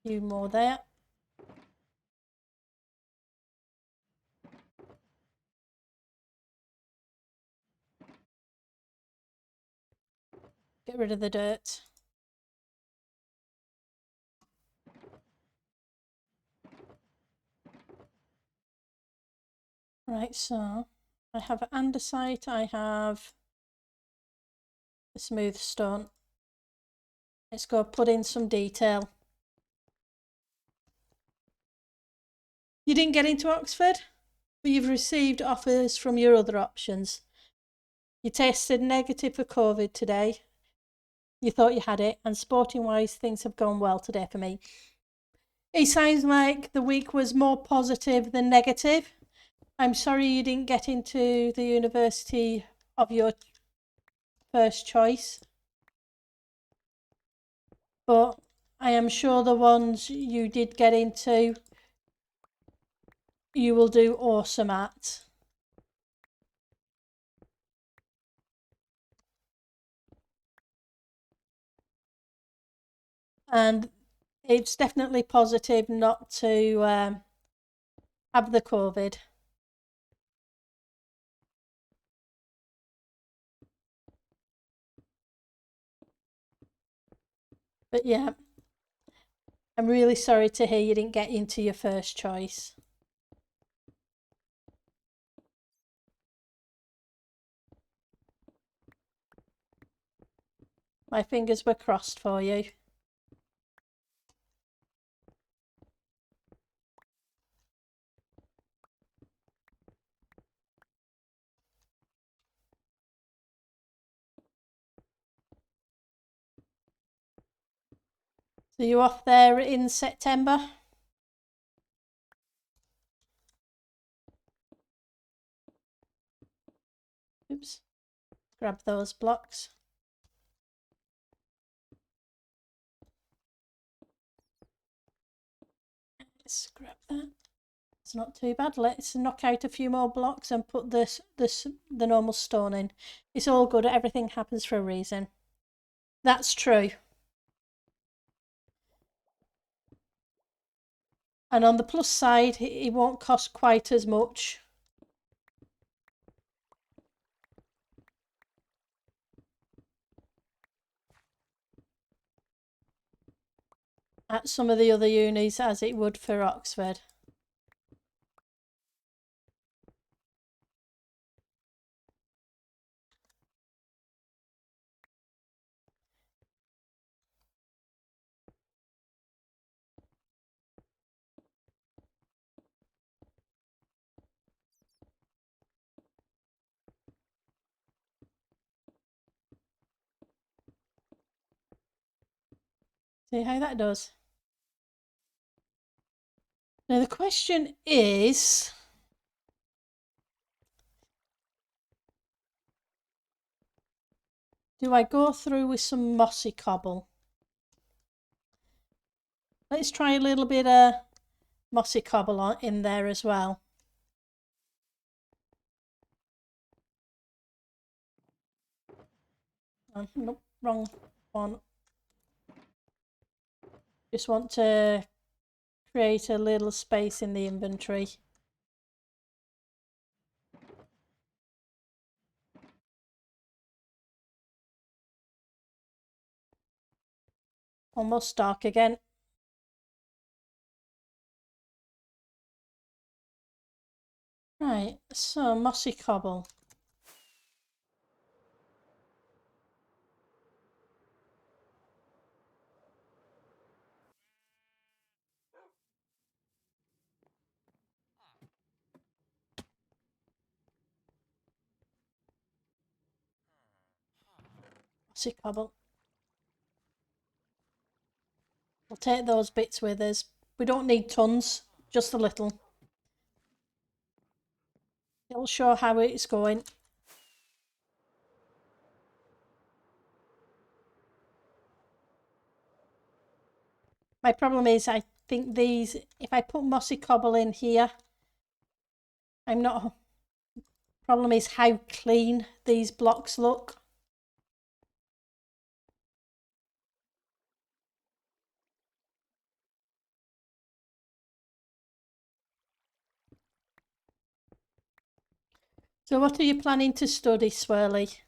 A few more there. Get rid of the dirt. Right, so I have andesite, I have the smooth stone. Let's go put in some detail. You didn't get into Oxford, but you've received offers from your other options. You tested negative for COVID today. You thought you had it, and sporting wise, things have gone well today for me. It sounds like the week was more positive than negative. I'm sorry you didn't get into the university of your first choice, but I am sure the ones you did get into, you will do awesome at. And it's definitely positive not to have the COVID. But yeah, I'm really sorry to hear you didn't get into your first choice. My fingers were crossed for you. So you off there in September? Oops. Grab those blocks. Let's grab that. It's not too bad. Let's knock out a few more blocks and put the normal stone in. It's all good. Everything happens for a reason. That's true. And on the plus side, it won't cost quite as much. At some of the other unis as it would for Oxford. See how that does. Now the question is, do I go through with some mossy cobble? Let's try a little bit of mossy cobble in there as well. Oh, nope, wrong one. Just want to create a little space in the inventory. Almost dark again. Right, so mossy cobble. Mossy cobble. We'll take those bits with us. We don't need tons, just a little. It'll show how it's going. My problem is I think these, if I put mossy cobble in here, I'm not, problem is how clean these blocks look. So what are you planning to study, Swirly?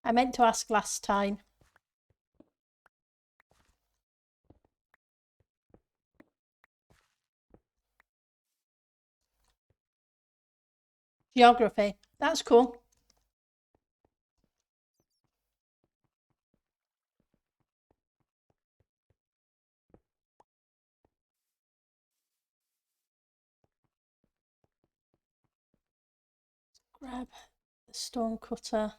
I meant to ask last time. Geography. That's cool. Grab the stone cutter.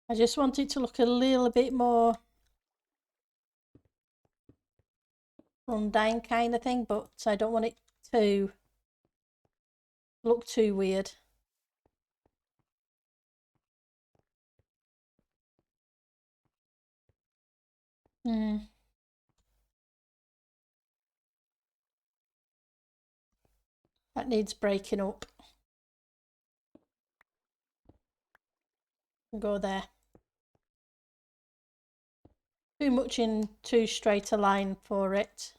I just want it to look a little bit more run down kind of thing, but I don't want it to look too weird. That needs breaking up. Go there. Too much in too straight a line for it.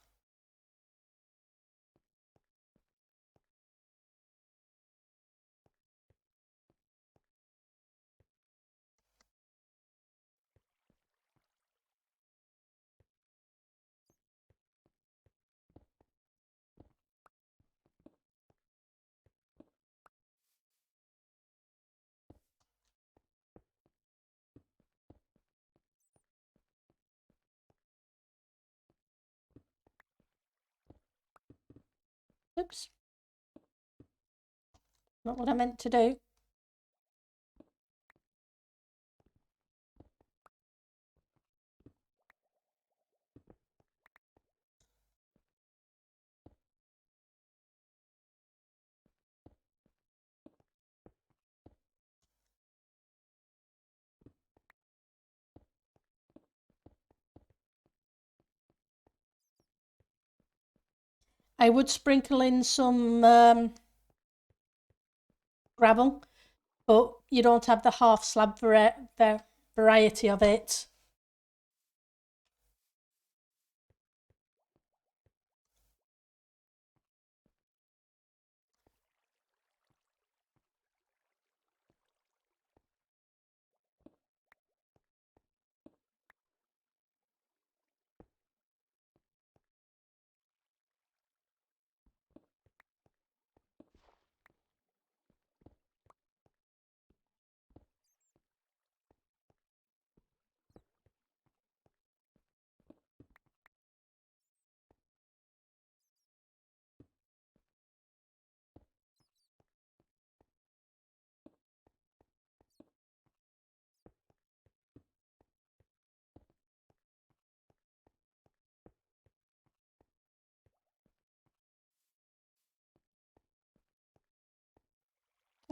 Oops. Not what I meant to do. I would sprinkle in some gravel, but you don't have the half slab variety of it.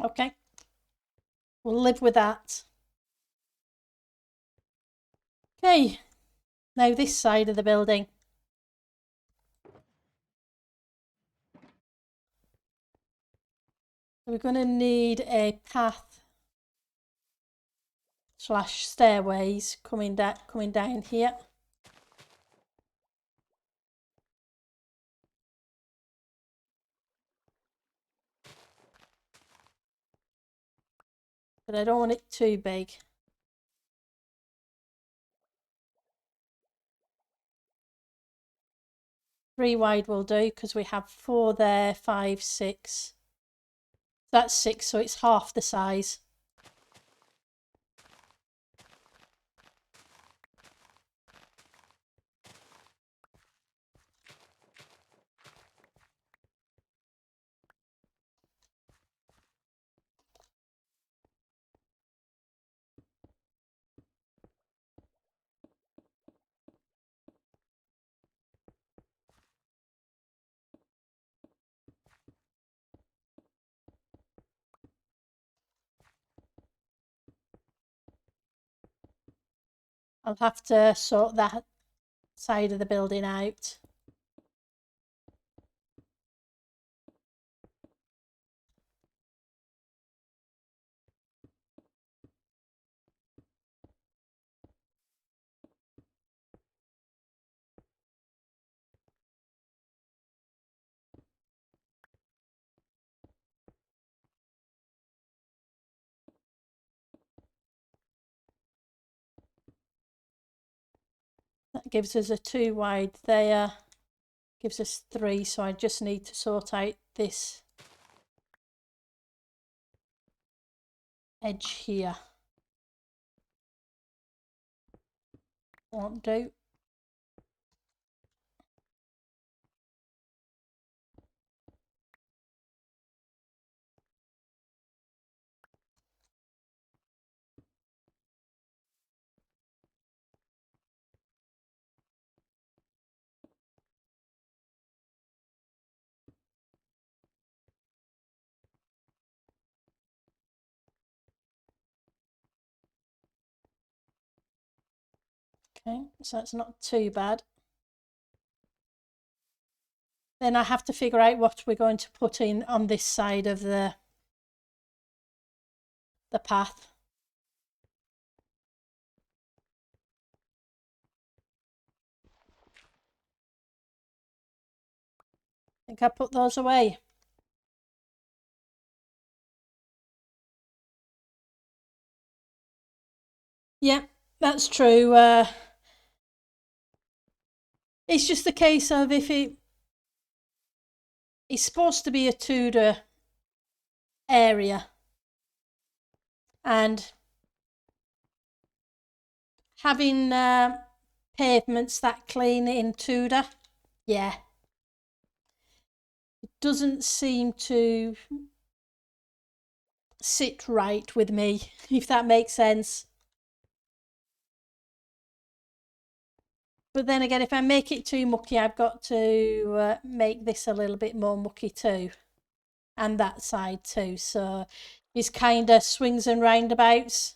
Okay. We'll live with that. Okay, now this side of the building. We're going to need a path / stairways coming down here. But I don't want it too big. Three wide will do because we have 4 there, 5, 6. That's 6, so it's half the size. I'll have to sort that side of the building out. That gives us a 2 wide there, gives us 3, so I just need to sort out this edge here. Won't do. Okay, so that's not too bad. Then I have to figure out what we're going to put in on this side of the path. I think I put those away. Yeah, that's true. It's just a case of if it's supposed to be a Tudor area, and having pavements that clean in Tudor, yeah, it doesn't seem to sit right with me, if that makes sense. But then again, if I make it too mucky, I've got to make this a little bit more mucky too. And that side too. So it's kind of swings and roundabouts.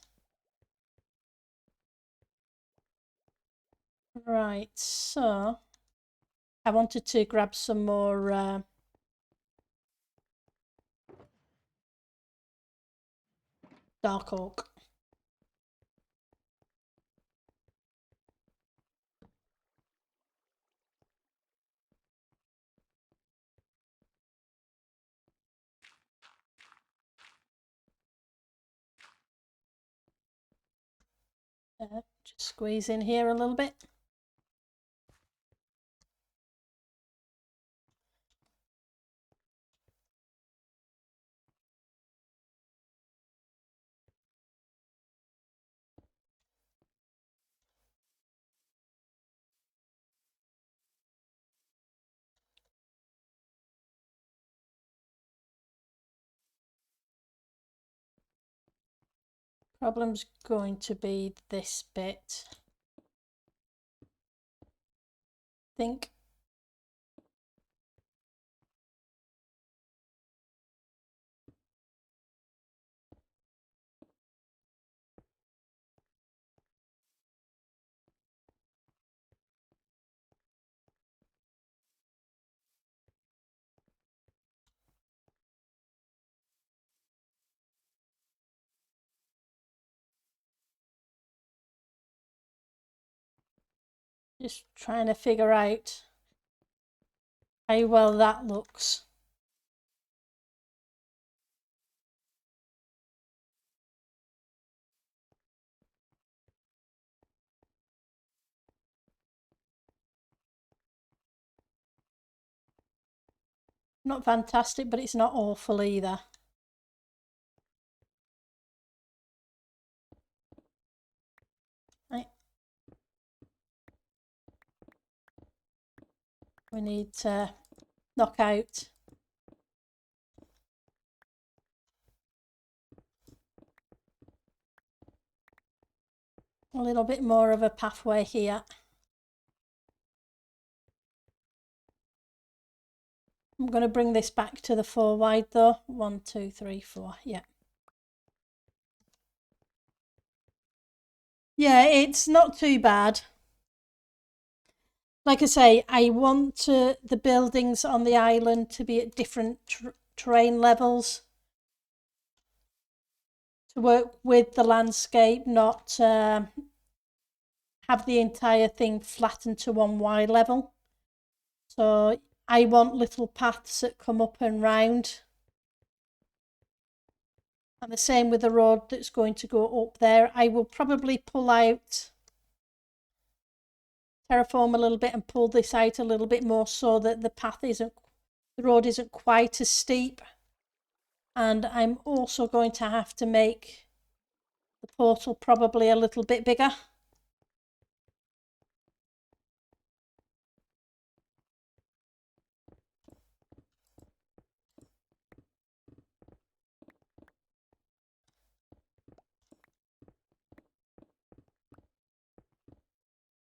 Right, so I wanted to grab some more dark oak. Just squeeze in here a little bit. Problem's going to be this bit. I think. Just trying to figure out how well that looks. Not fantastic, but it's not awful either. Right. We need to knock out a little bit more of a pathway here. I'm going to bring this back to the 4 wide though. 1, 2, 3, 4. Yeah. Yeah, it's not too bad. Like I say, I want the buildings on the island to be at different terrain levels to work with the landscape, not have the entire thing flattened to one Y level. So I want little paths that come up and round. And the same with the road that's going to go up there. I will probably pull out, terraform a little bit and pull this out a little bit more so that the road isn't quite as steep. And I'm also going to have to make the portal probably a little bit bigger.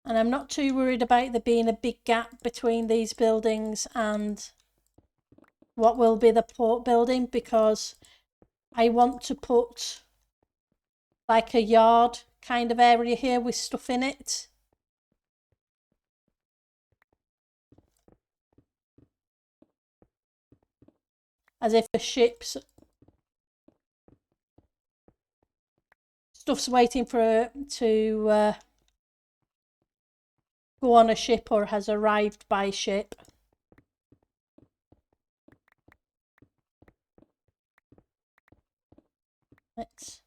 And I'm not too worried about there being a big gap between these buildings and what will be the port building, because I want to put like a yard kind of area here with stuff in it. As if the stuff's waiting for to go on a ship or has arrived by ship. Let's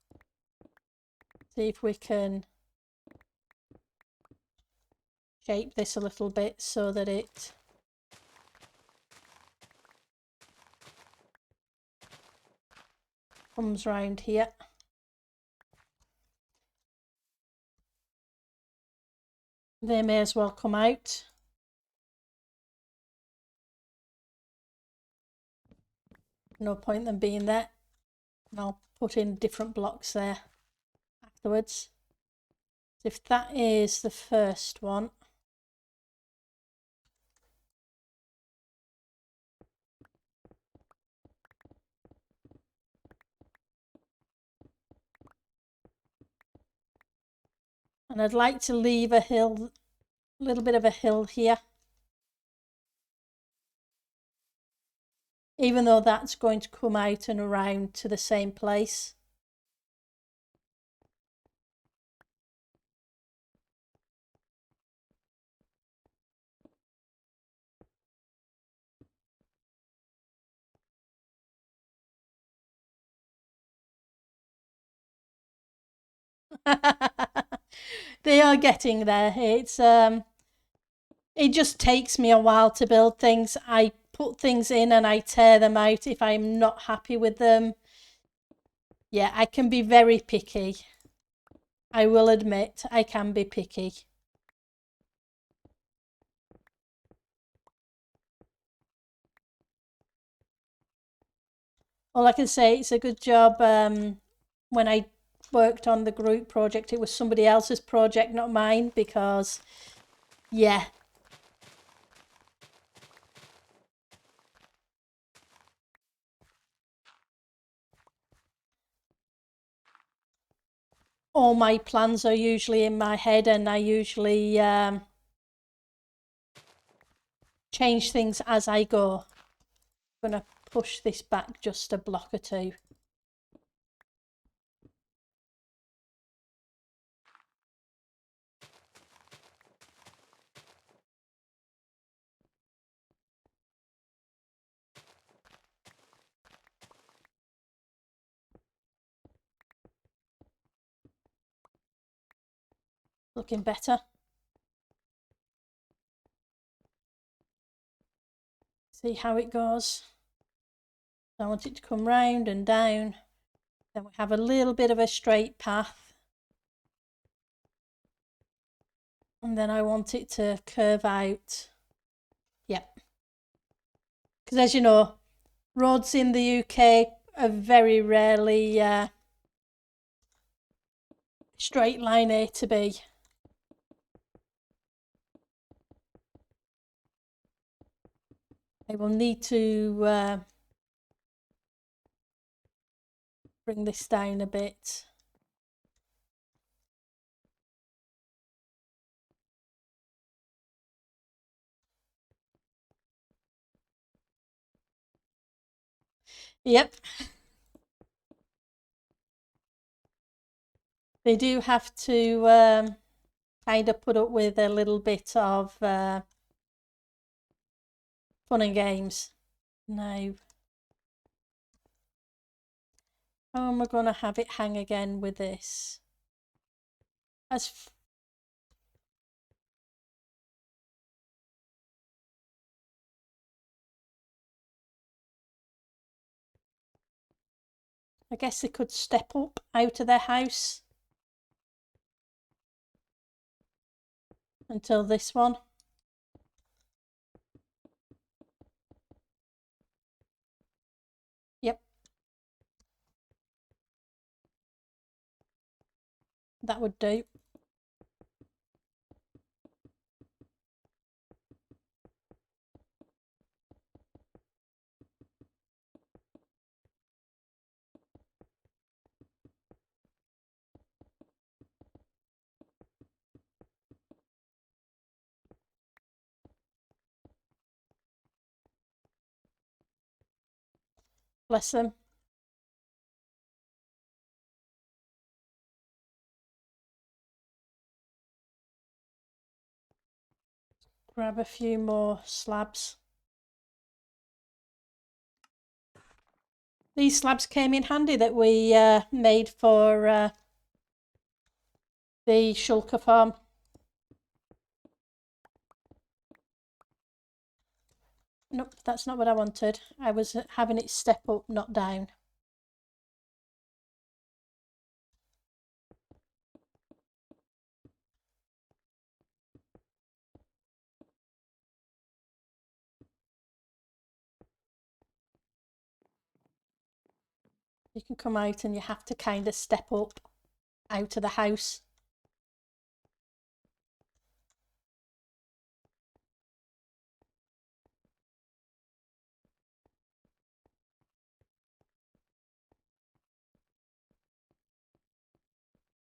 see if we can shape this a little bit so that it comes round here. They may as well come out. No point them being there. And I'll put in different blocks there afterwards. If that is the first one, and I'd like to leave a hill, a little bit of a hill here, even though that's going to come out and around to the same place. They are getting there. It just takes me a while to build things. I put things in and I tear them out if I'm not happy with them. Yeah, I can be very picky. I will admit I can be picky. All I can say, it's a good job. When I worked on the group project, it was somebody else's project, not mine, because yeah. All my plans are usually in my head, and I usually change things as I go. I'm going to push this back just a block or two. looking better. See how it goes. I want it to come round and down. Then we have a little bit of a straight path. And then I want it to curve out. Yep. Because as you know, roads in the UK are very rarely straight line A to B. I will need to bring this down a bit. Yep. They do have to kind of put up with a little bit of fun and games. Now, how am I going to have it hang again with this? I guess they could step up out of their house until this one. Yep. That would do. Bless them. Grab a few more slabs. These slabs came in handy that we made for the shulker farm. Nope, that's not what I wanted. I was having it step up, not down. You can come out and you have to kind of step up out of the house.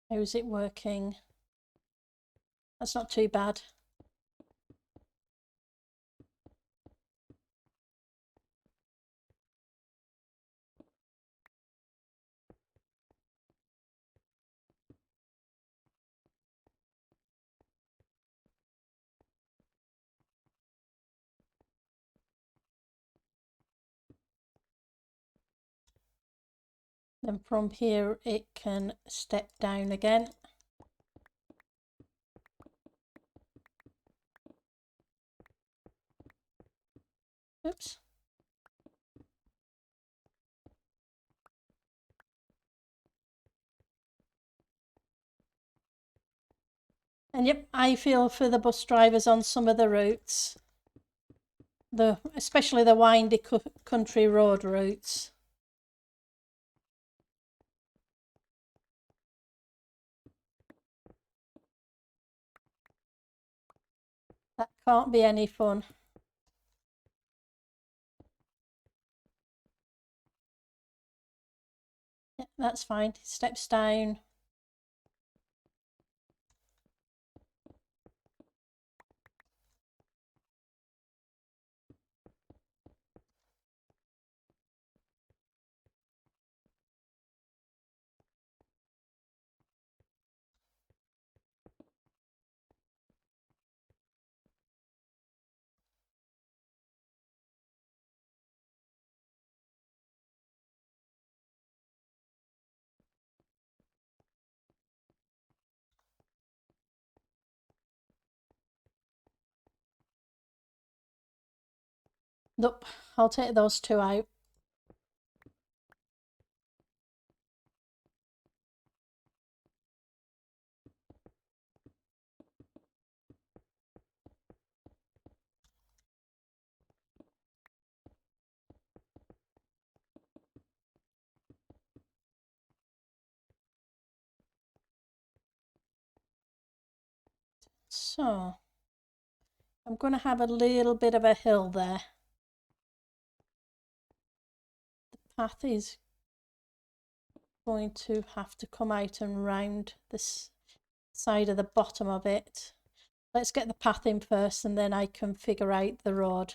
How's it working? That's not too bad. Then from here it can step down again. Oops. And yep, I feel for the bus drivers on some of the routes, especially the windy country road routes. That can't be any fun. Yep, that's fine. Steps down. Nope, I'll take those two out. So, I'm going to have a little bit of a hill there. The path is going to have to come out and round this side of the bottom of it. Let's get the path in first and then I can figure out the road.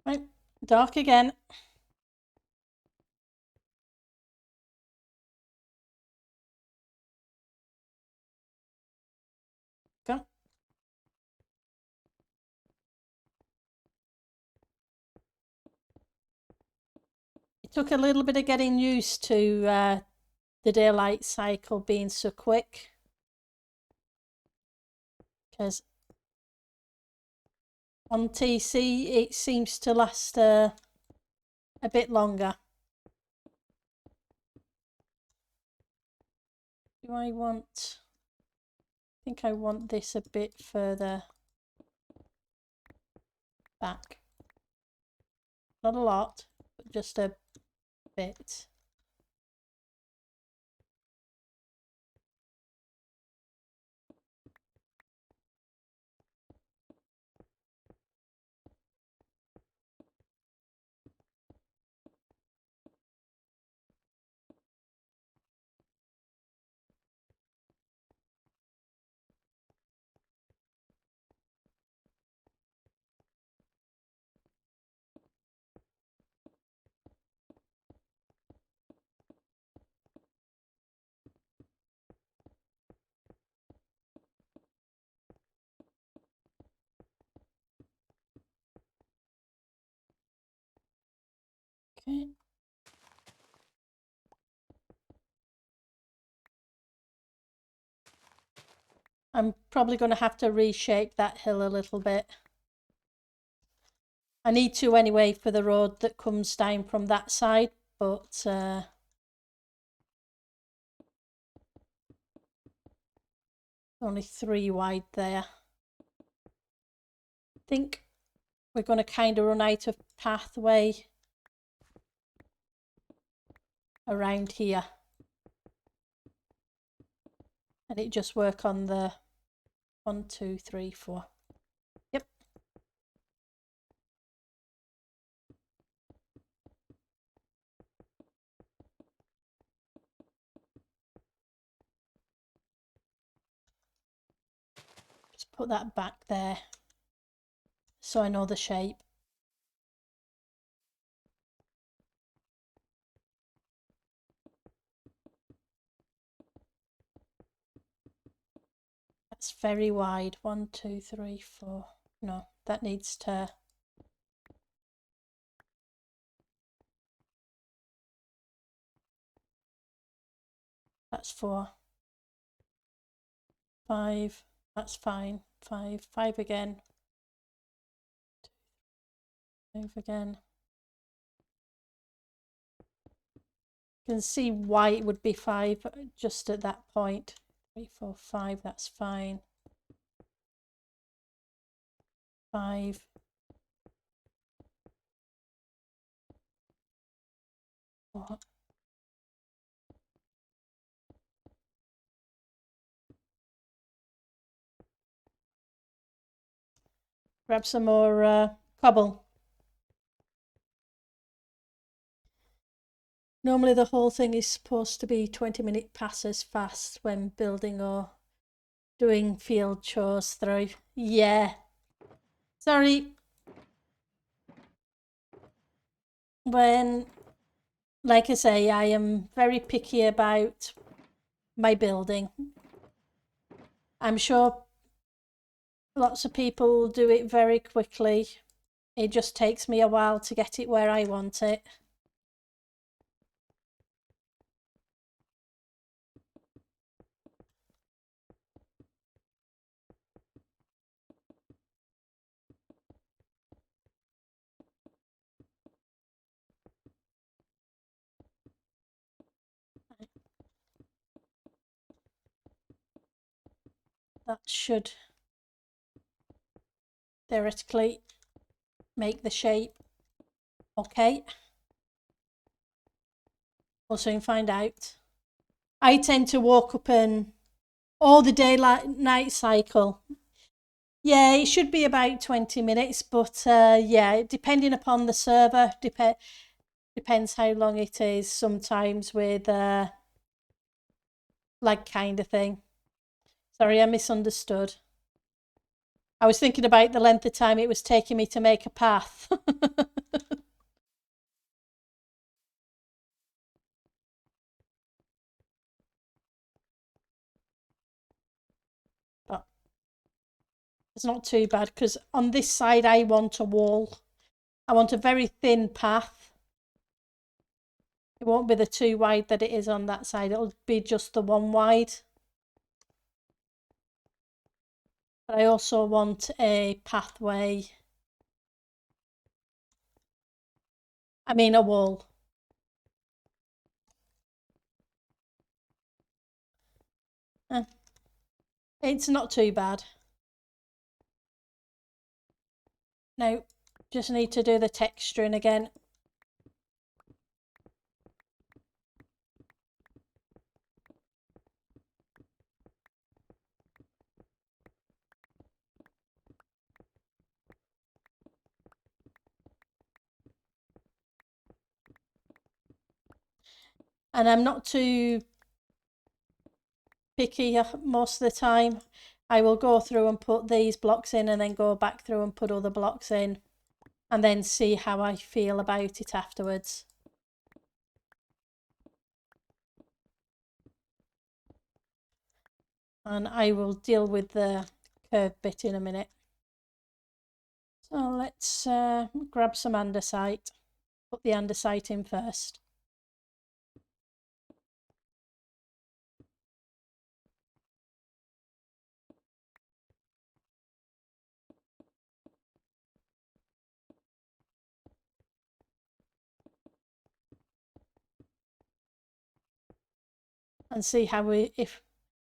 Right, dark again. Go. It took a little bit of getting used to the daylight cycle being so quick, because on TC it seems to last a bit longer. Do I want... I think I want this a bit further back. Not a lot, but just a bit. Okay. I'm probably going to have to reshape that hill a little bit. I need to anyway for the road that comes down from that side, but only 3 wide there. I think we're going to kind of run out of pathway around here. And it just work on the 1, 2, 3, 4. Yep. Just put that back there so I know the shape. That's very wide. 1, 2, 3, 4. No, that needs to... That's 4. 5. That's fine. 5. 5 again. 5 again. You can see why it would be 5 just at that point. 3, 4, 5. That's fine. 5. 4. Grab some more cobble. Normally the whole thing is supposed to be 20-minute passes fast when building or doing field chores through. Yeah. Sorry. Like I say, I am very picky about my building. I'm sure lots of people do it very quickly. It just takes me a while to get it where I want it. That should theoretically make the shape okay. We'll soon find out. I tend to walk up and all the daylight night cycle. Yeah, it should be about 20 minutes, but yeah, depending upon the server, depends how long it is, sometimes with lag kind of thing. Sorry, I misunderstood. I was thinking about the length of time it was taking me to make a path. But it's not too bad because on this side I want a wall. I want a very thin path. It won't be the 2 wide that it is on that side. It'll be just the 1 wide. But I also want a pathway. I mean a wall. It's not too bad. Now, just need to do the texturing again. And I'm not too picky most of the time. I will go through and put these blocks in and then go back through and put other blocks in and then see how I feel about it afterwards. And I will deal with the curved bit in a minute. So let's grab some andesite. Put the andesite in first. And see how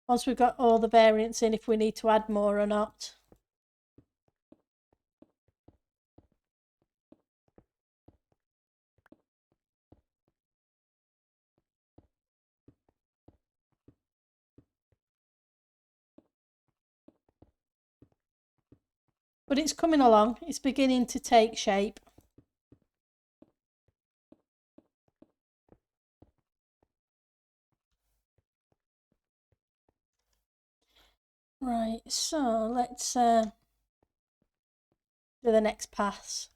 once we've got all the variants in, if we need to add more or not. But it's coming along, it's beginning to take shape. Right, so let's do the next pass.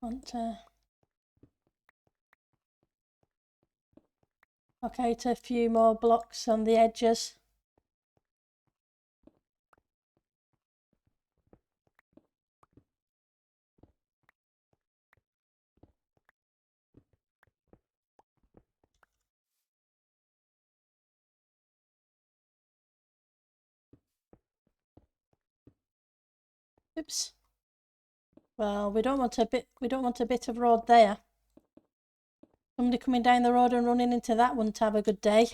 Want to okay, to a few more blocks on the edges. Oops. Well, we don't want a bit of road there. Somebody coming down the road and running into that wouldn't have a good day.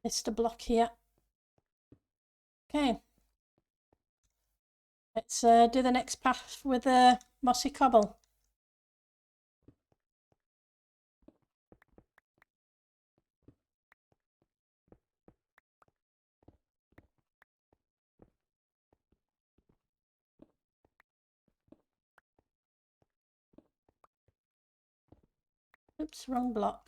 It's the block here. Okay. Let's do the next path with a mossy cobble. Oops, wrong block.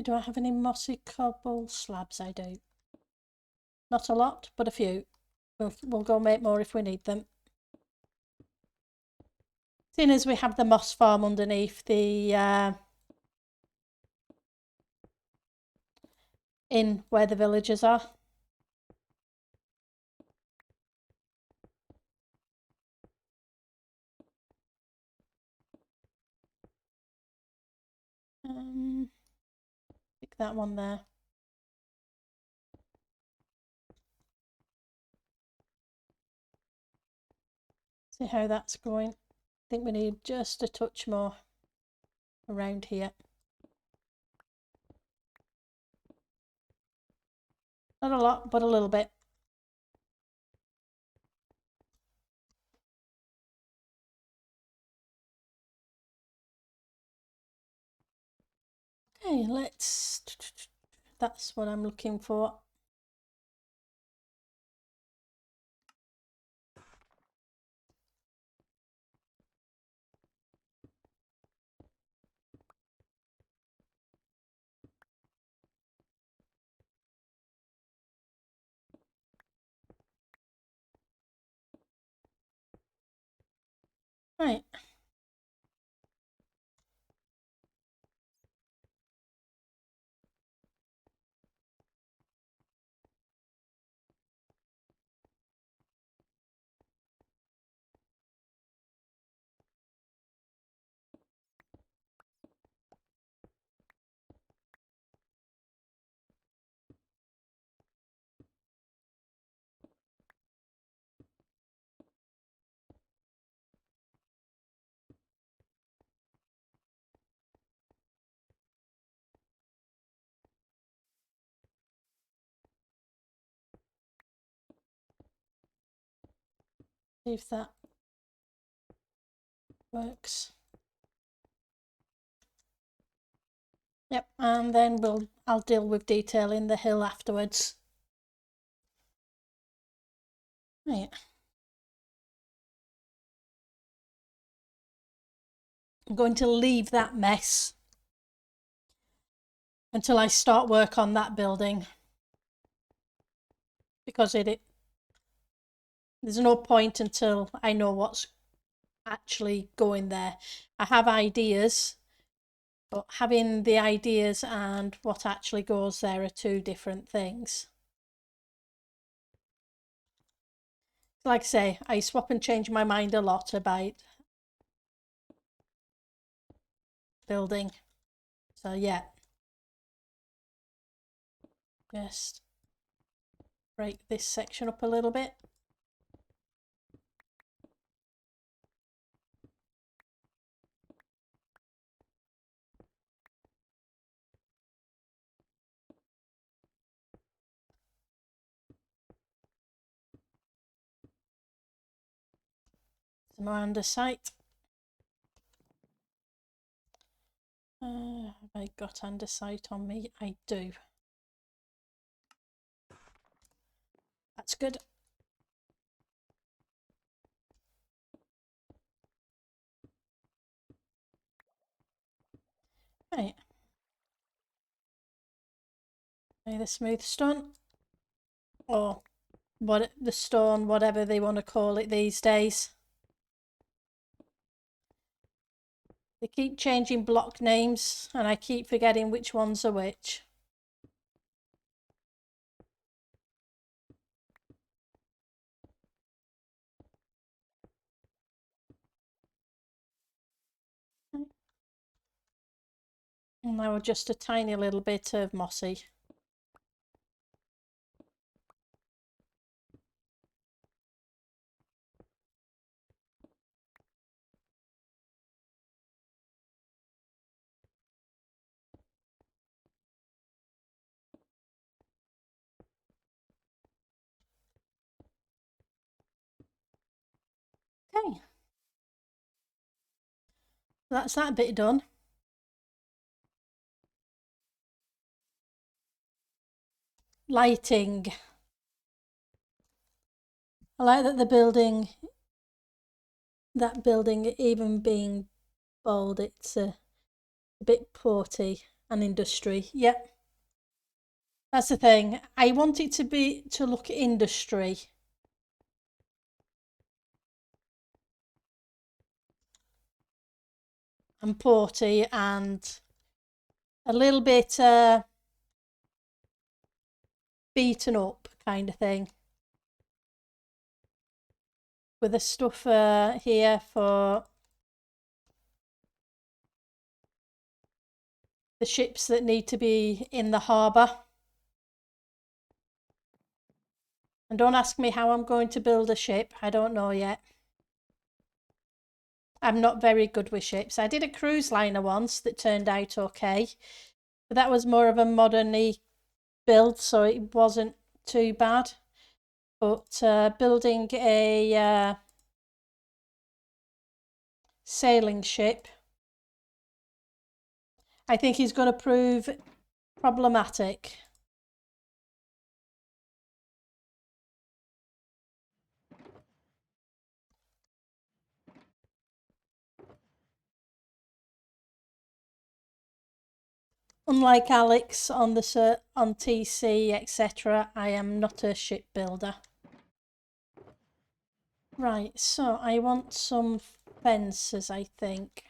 Do I have any mossy cobble slabs? I do. Not a lot, but a few. We'll go make more if we need them. Seeing as we have the moss farm underneath the inn where the villagers are. Pick that one there. See how that's going. I think we need just a touch more around here. Not a lot, but a little bit. Okay, let's... That's what I'm looking for. Right. See if that works. Yep, and then I'll deal with detailing the hill afterwards. Right. I'm going to leave that mess until I start work on that building, because there's no point until I know what's actually going there. I have ideas, but having the ideas and what actually goes there are two different things. Like I say, I swap and change my mind a lot about building. So yeah, just break this section up a little bit. Some more andesite. Have I got andesite on me? I do. That's good. Right. The smooth stone, or what the stone, whatever they want to call it these days. They keep changing block names and I keep forgetting which ones are which. And now just a tiny little bit of mossy. Okay, that's that bit done. Lighting. I like that that building even being bold, it's a bit porty and industry. Yep, that's the thing. I want it to look industry. And porty and a little bit beaten up kind of thing. With the stuff here for the ships that need to be in the harbour. And don't ask me how I'm going to build a ship. I don't know yet. I'm not very good with ships. I did a cruise liner once that turned out okay. But that was more of a modern-y build, so it wasn't too bad. But building a sailing ship, I think is going to prove problematic. Unlike Alex on TC, etc., I am not a shipbuilder. Right, so I want some fences, I think.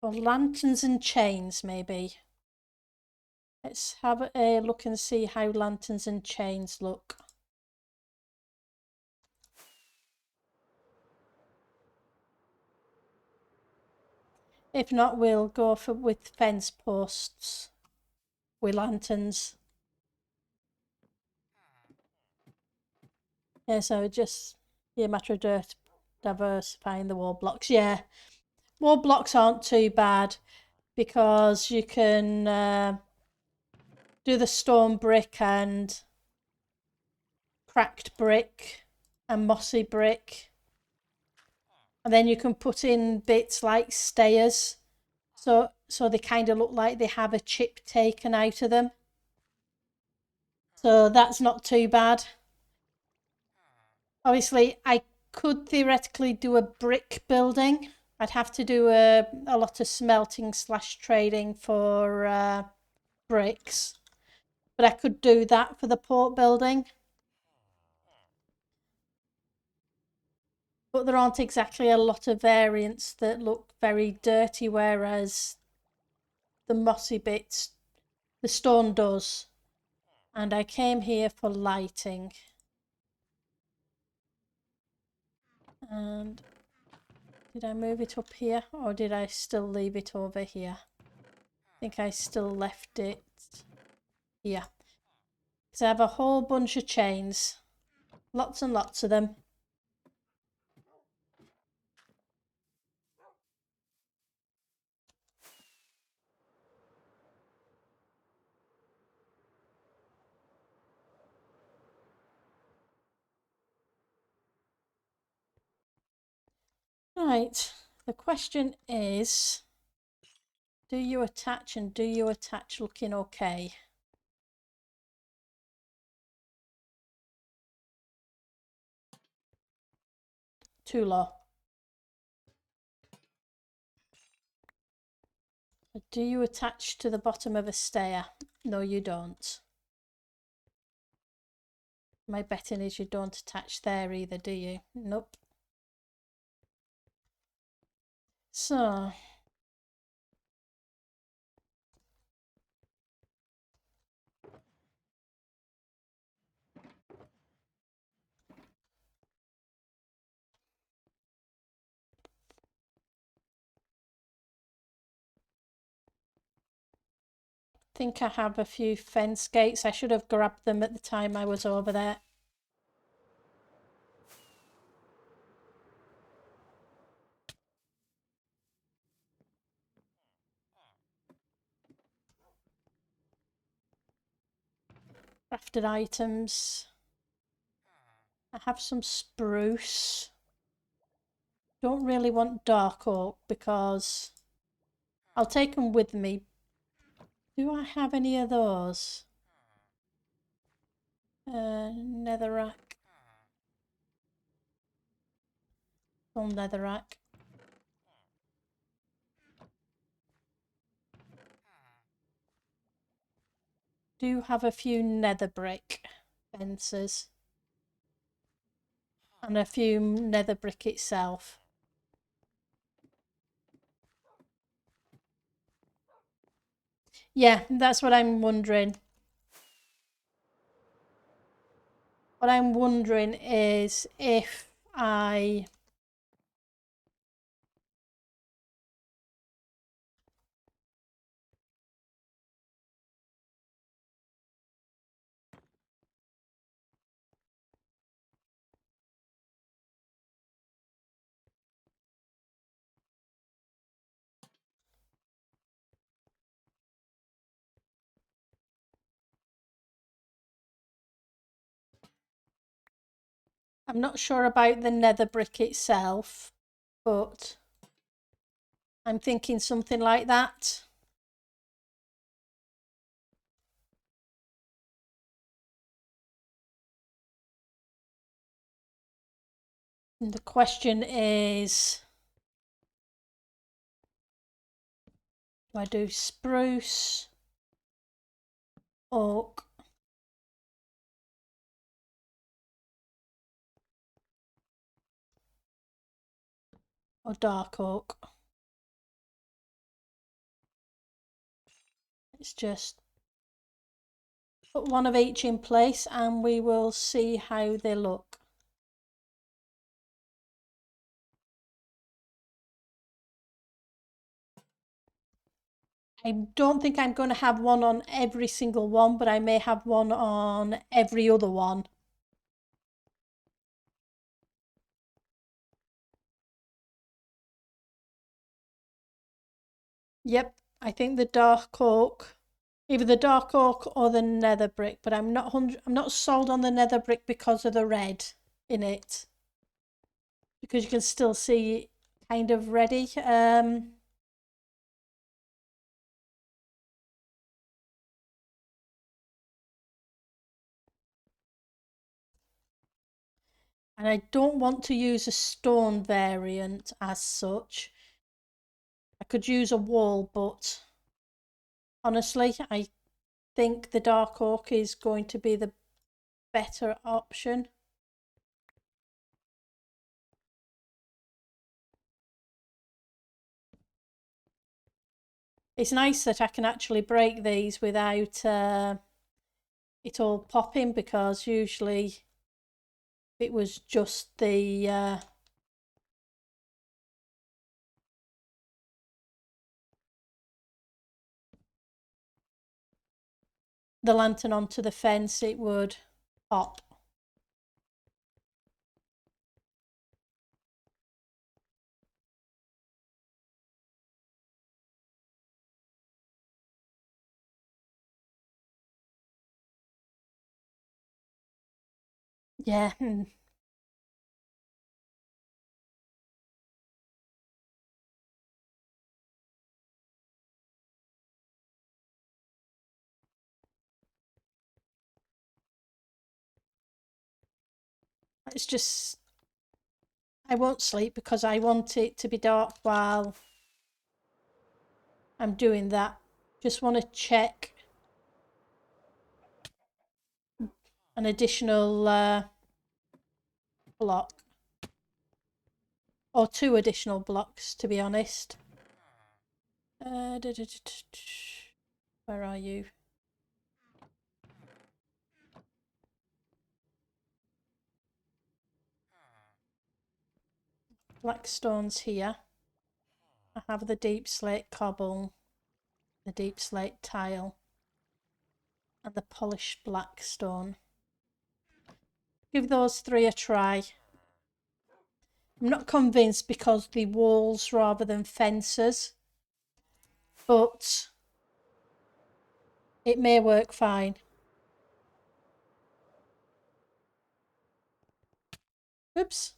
Or lanterns and chains, maybe. Let's have a look and see how lanterns and chains look. If not, we'll go with fence posts with lanterns. Yeah, so just a matter of diversifying the wall blocks. Yeah, wall blocks aren't too bad because you can do the stone brick and cracked brick and mossy brick. And then you can put in bits like stairs. So they kind of look like they have a chip taken out of them. So that's not too bad. Obviously, I could theoretically do a brick building. I'd have to do a lot of smelting / trading for bricks. But I could do that for the port building. But there aren't exactly a lot of variants that look very dirty, whereas the mossy bits, the stone does. And I came here for lighting. And did I move it up here or did I still leave it over here? I think I still left it here. Because I have a whole bunch of chains. Lots and lots of them. Right, the question is, do you attach and do you attach looking okay? Too low. Do you attach to the bottom of a stair? No, you don't. My betting is you don't attach there either, do you? Nope. So, think I have a few fence gates. I should have grabbed them at the time I was over there. Crafted items. I have some spruce. Don't really want dark oak because I'll take them with me. Do I have any of those? Netherrack. On netherrack. Do have a few nether brick fences. And a few nether brick itself. Yeah, that's what I'm wondering. What I'm wondering is if I'm not sure about the nether brick itself, but I'm thinking something like that. And the question is, do I do spruce, oak, or dark oak? Let's just put one of each in place and we will see how they look. I don't think I'm going to have one on every single one, but I may have one on every other one. Yep, I think the dark oak, either the dark oak or the nether brick, but I'm not sold on the nether brick because of the red in it. Because you can still see kind of reddy. And I don't want to use a stone variant as such. I could use a wall, but honestly, I think the dark oak is going to be the better option. It's nice that I can actually break these without it all popping, because usually it was just the lantern onto the fence, it would pop. Yeah. It's just, I won't sleep because I want it to be dark while I'm doing that. Just want to check an additional block, or 2 additional blocks, to be honest. Where are you? Black stones here. I have the deep slate cobble, the deep slate tile. and the polished black stone. Give those 3 a try. I'm not convinced because the walls rather than fences, but it may work fine. Oops.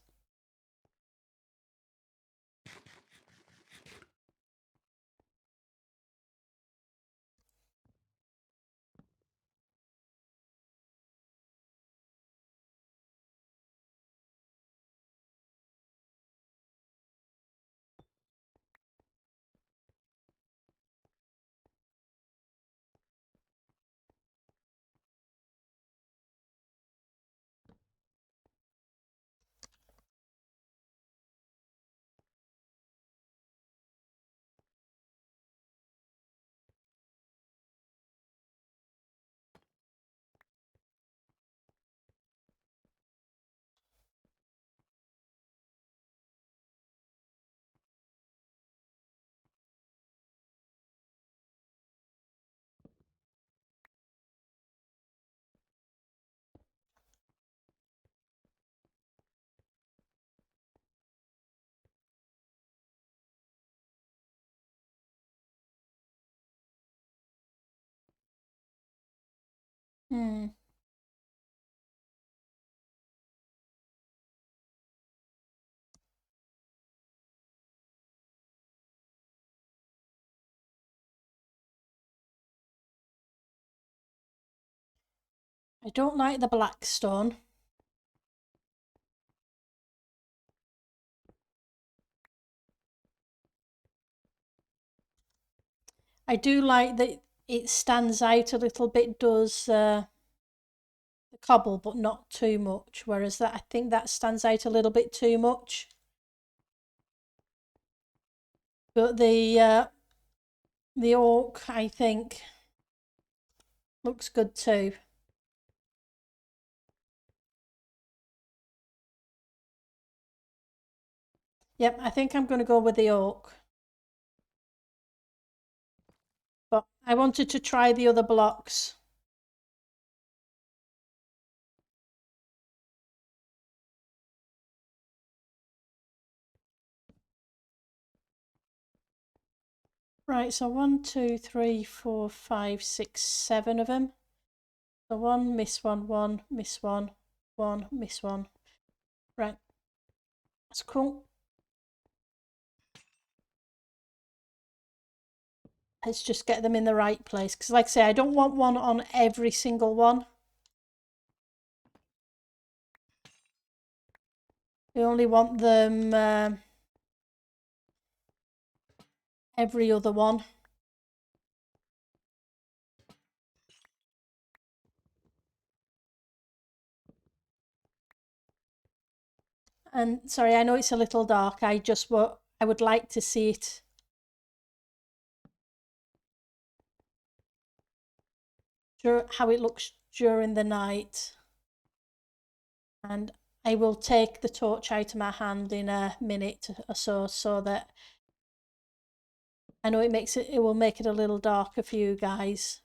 I don't like the black stone. I do like that it stands out a little bit, does the cobble, but not too much. Whereas that, I think that stands out a little bit too much. But the oak, I think, looks good too. Yep, I think I'm going to go with the oak. But I wanted to try the other blocks. Right, so 1, 2, 3, 4, 5, 6, 7 of them. So 1, miss 1, 1, miss 1, 1, miss 1. Right, that's cool. Let's just get them in the right place. Because like I say, I don't want one on every single one. We only want them every other one. And sorry, I know it's a little dark. I would like to see it how it looks during the night. And I will take the torch out of my hand in a minute or so, so that I know it will make it a little darker for you guys.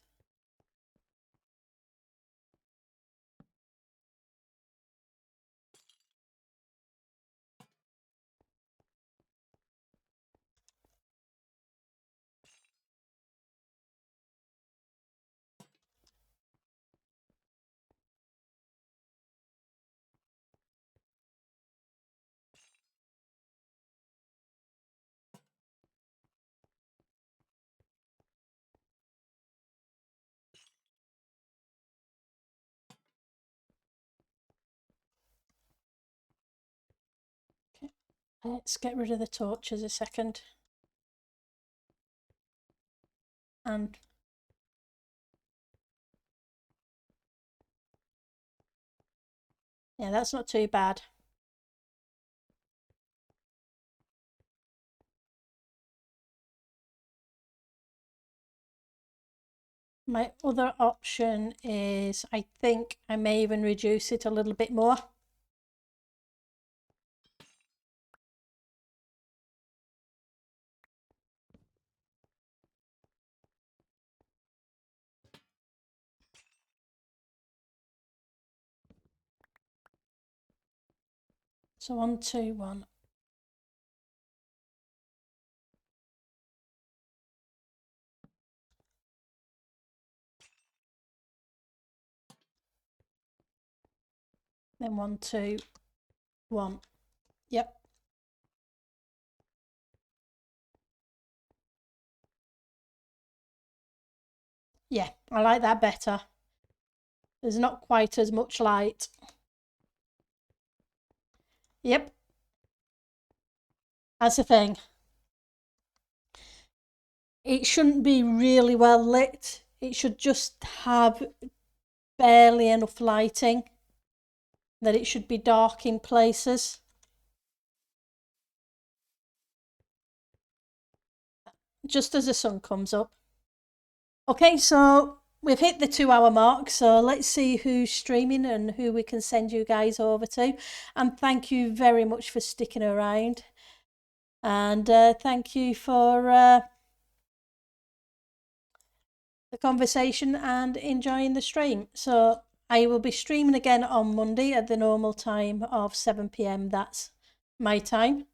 Okay, let's get rid of the torches a second. And yeah, that's not too bad. My other option is, I think I may even reduce it a little bit more. So 1, 2, 1. Then 1, 2, 1. Yep. Yeah, I like that better. There's not quite as much light. Yep. That's the thing. It shouldn't be really well lit. It should just have barely enough lighting. That it should be dark in places. Just as the sun comes up. Okay, so we've hit the 2-hour mark, so let's see who's streaming and who we can send you guys over to. And thank you very much for sticking around. And thank you for the conversation and enjoying the stream. So I will be streaming again on Monday at the normal time of 7 p.m. That's my time.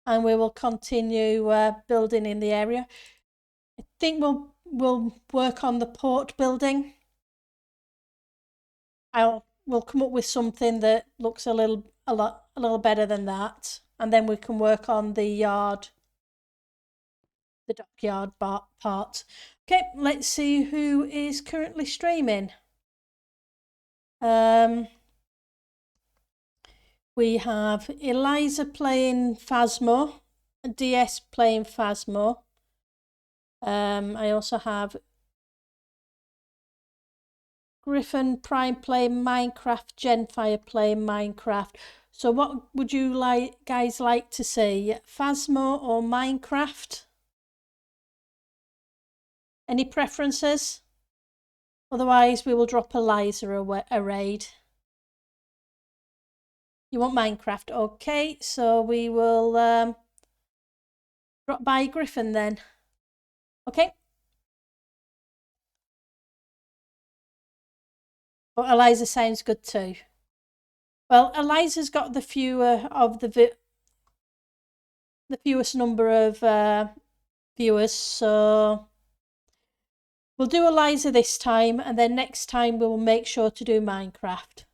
And we will continue building in the area. I think we'll work on the port building. We'll come up with something that looks a little better than that, and then we can work on the yard, the dockyard part. Okay, let's see who is currently streaming. We have Eliza playing Phasmo, DS playing Phasmo. I also have Griffin Prime playing Minecraft, Genfire playing Minecraft. So what would you guys like to see? Phasmo or Minecraft? Any preferences? Otherwise, we will drop Eliza a raid. You want Minecraft? Okay, so we will drop by Griffin then. Okay. But Eliza sounds good too. Well, Eliza's got the fewest number of viewers, so we'll do Eliza this time, and then next time we will make sure to do Minecraft.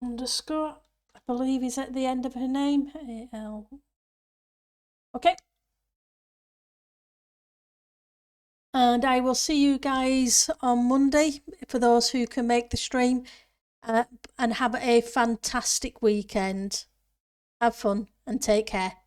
Underscore, I believe is at the end of her name. AL. Okay. And I will see you guys on Monday for those who can make the stream. And have a fantastic weekend. Have fun and take care.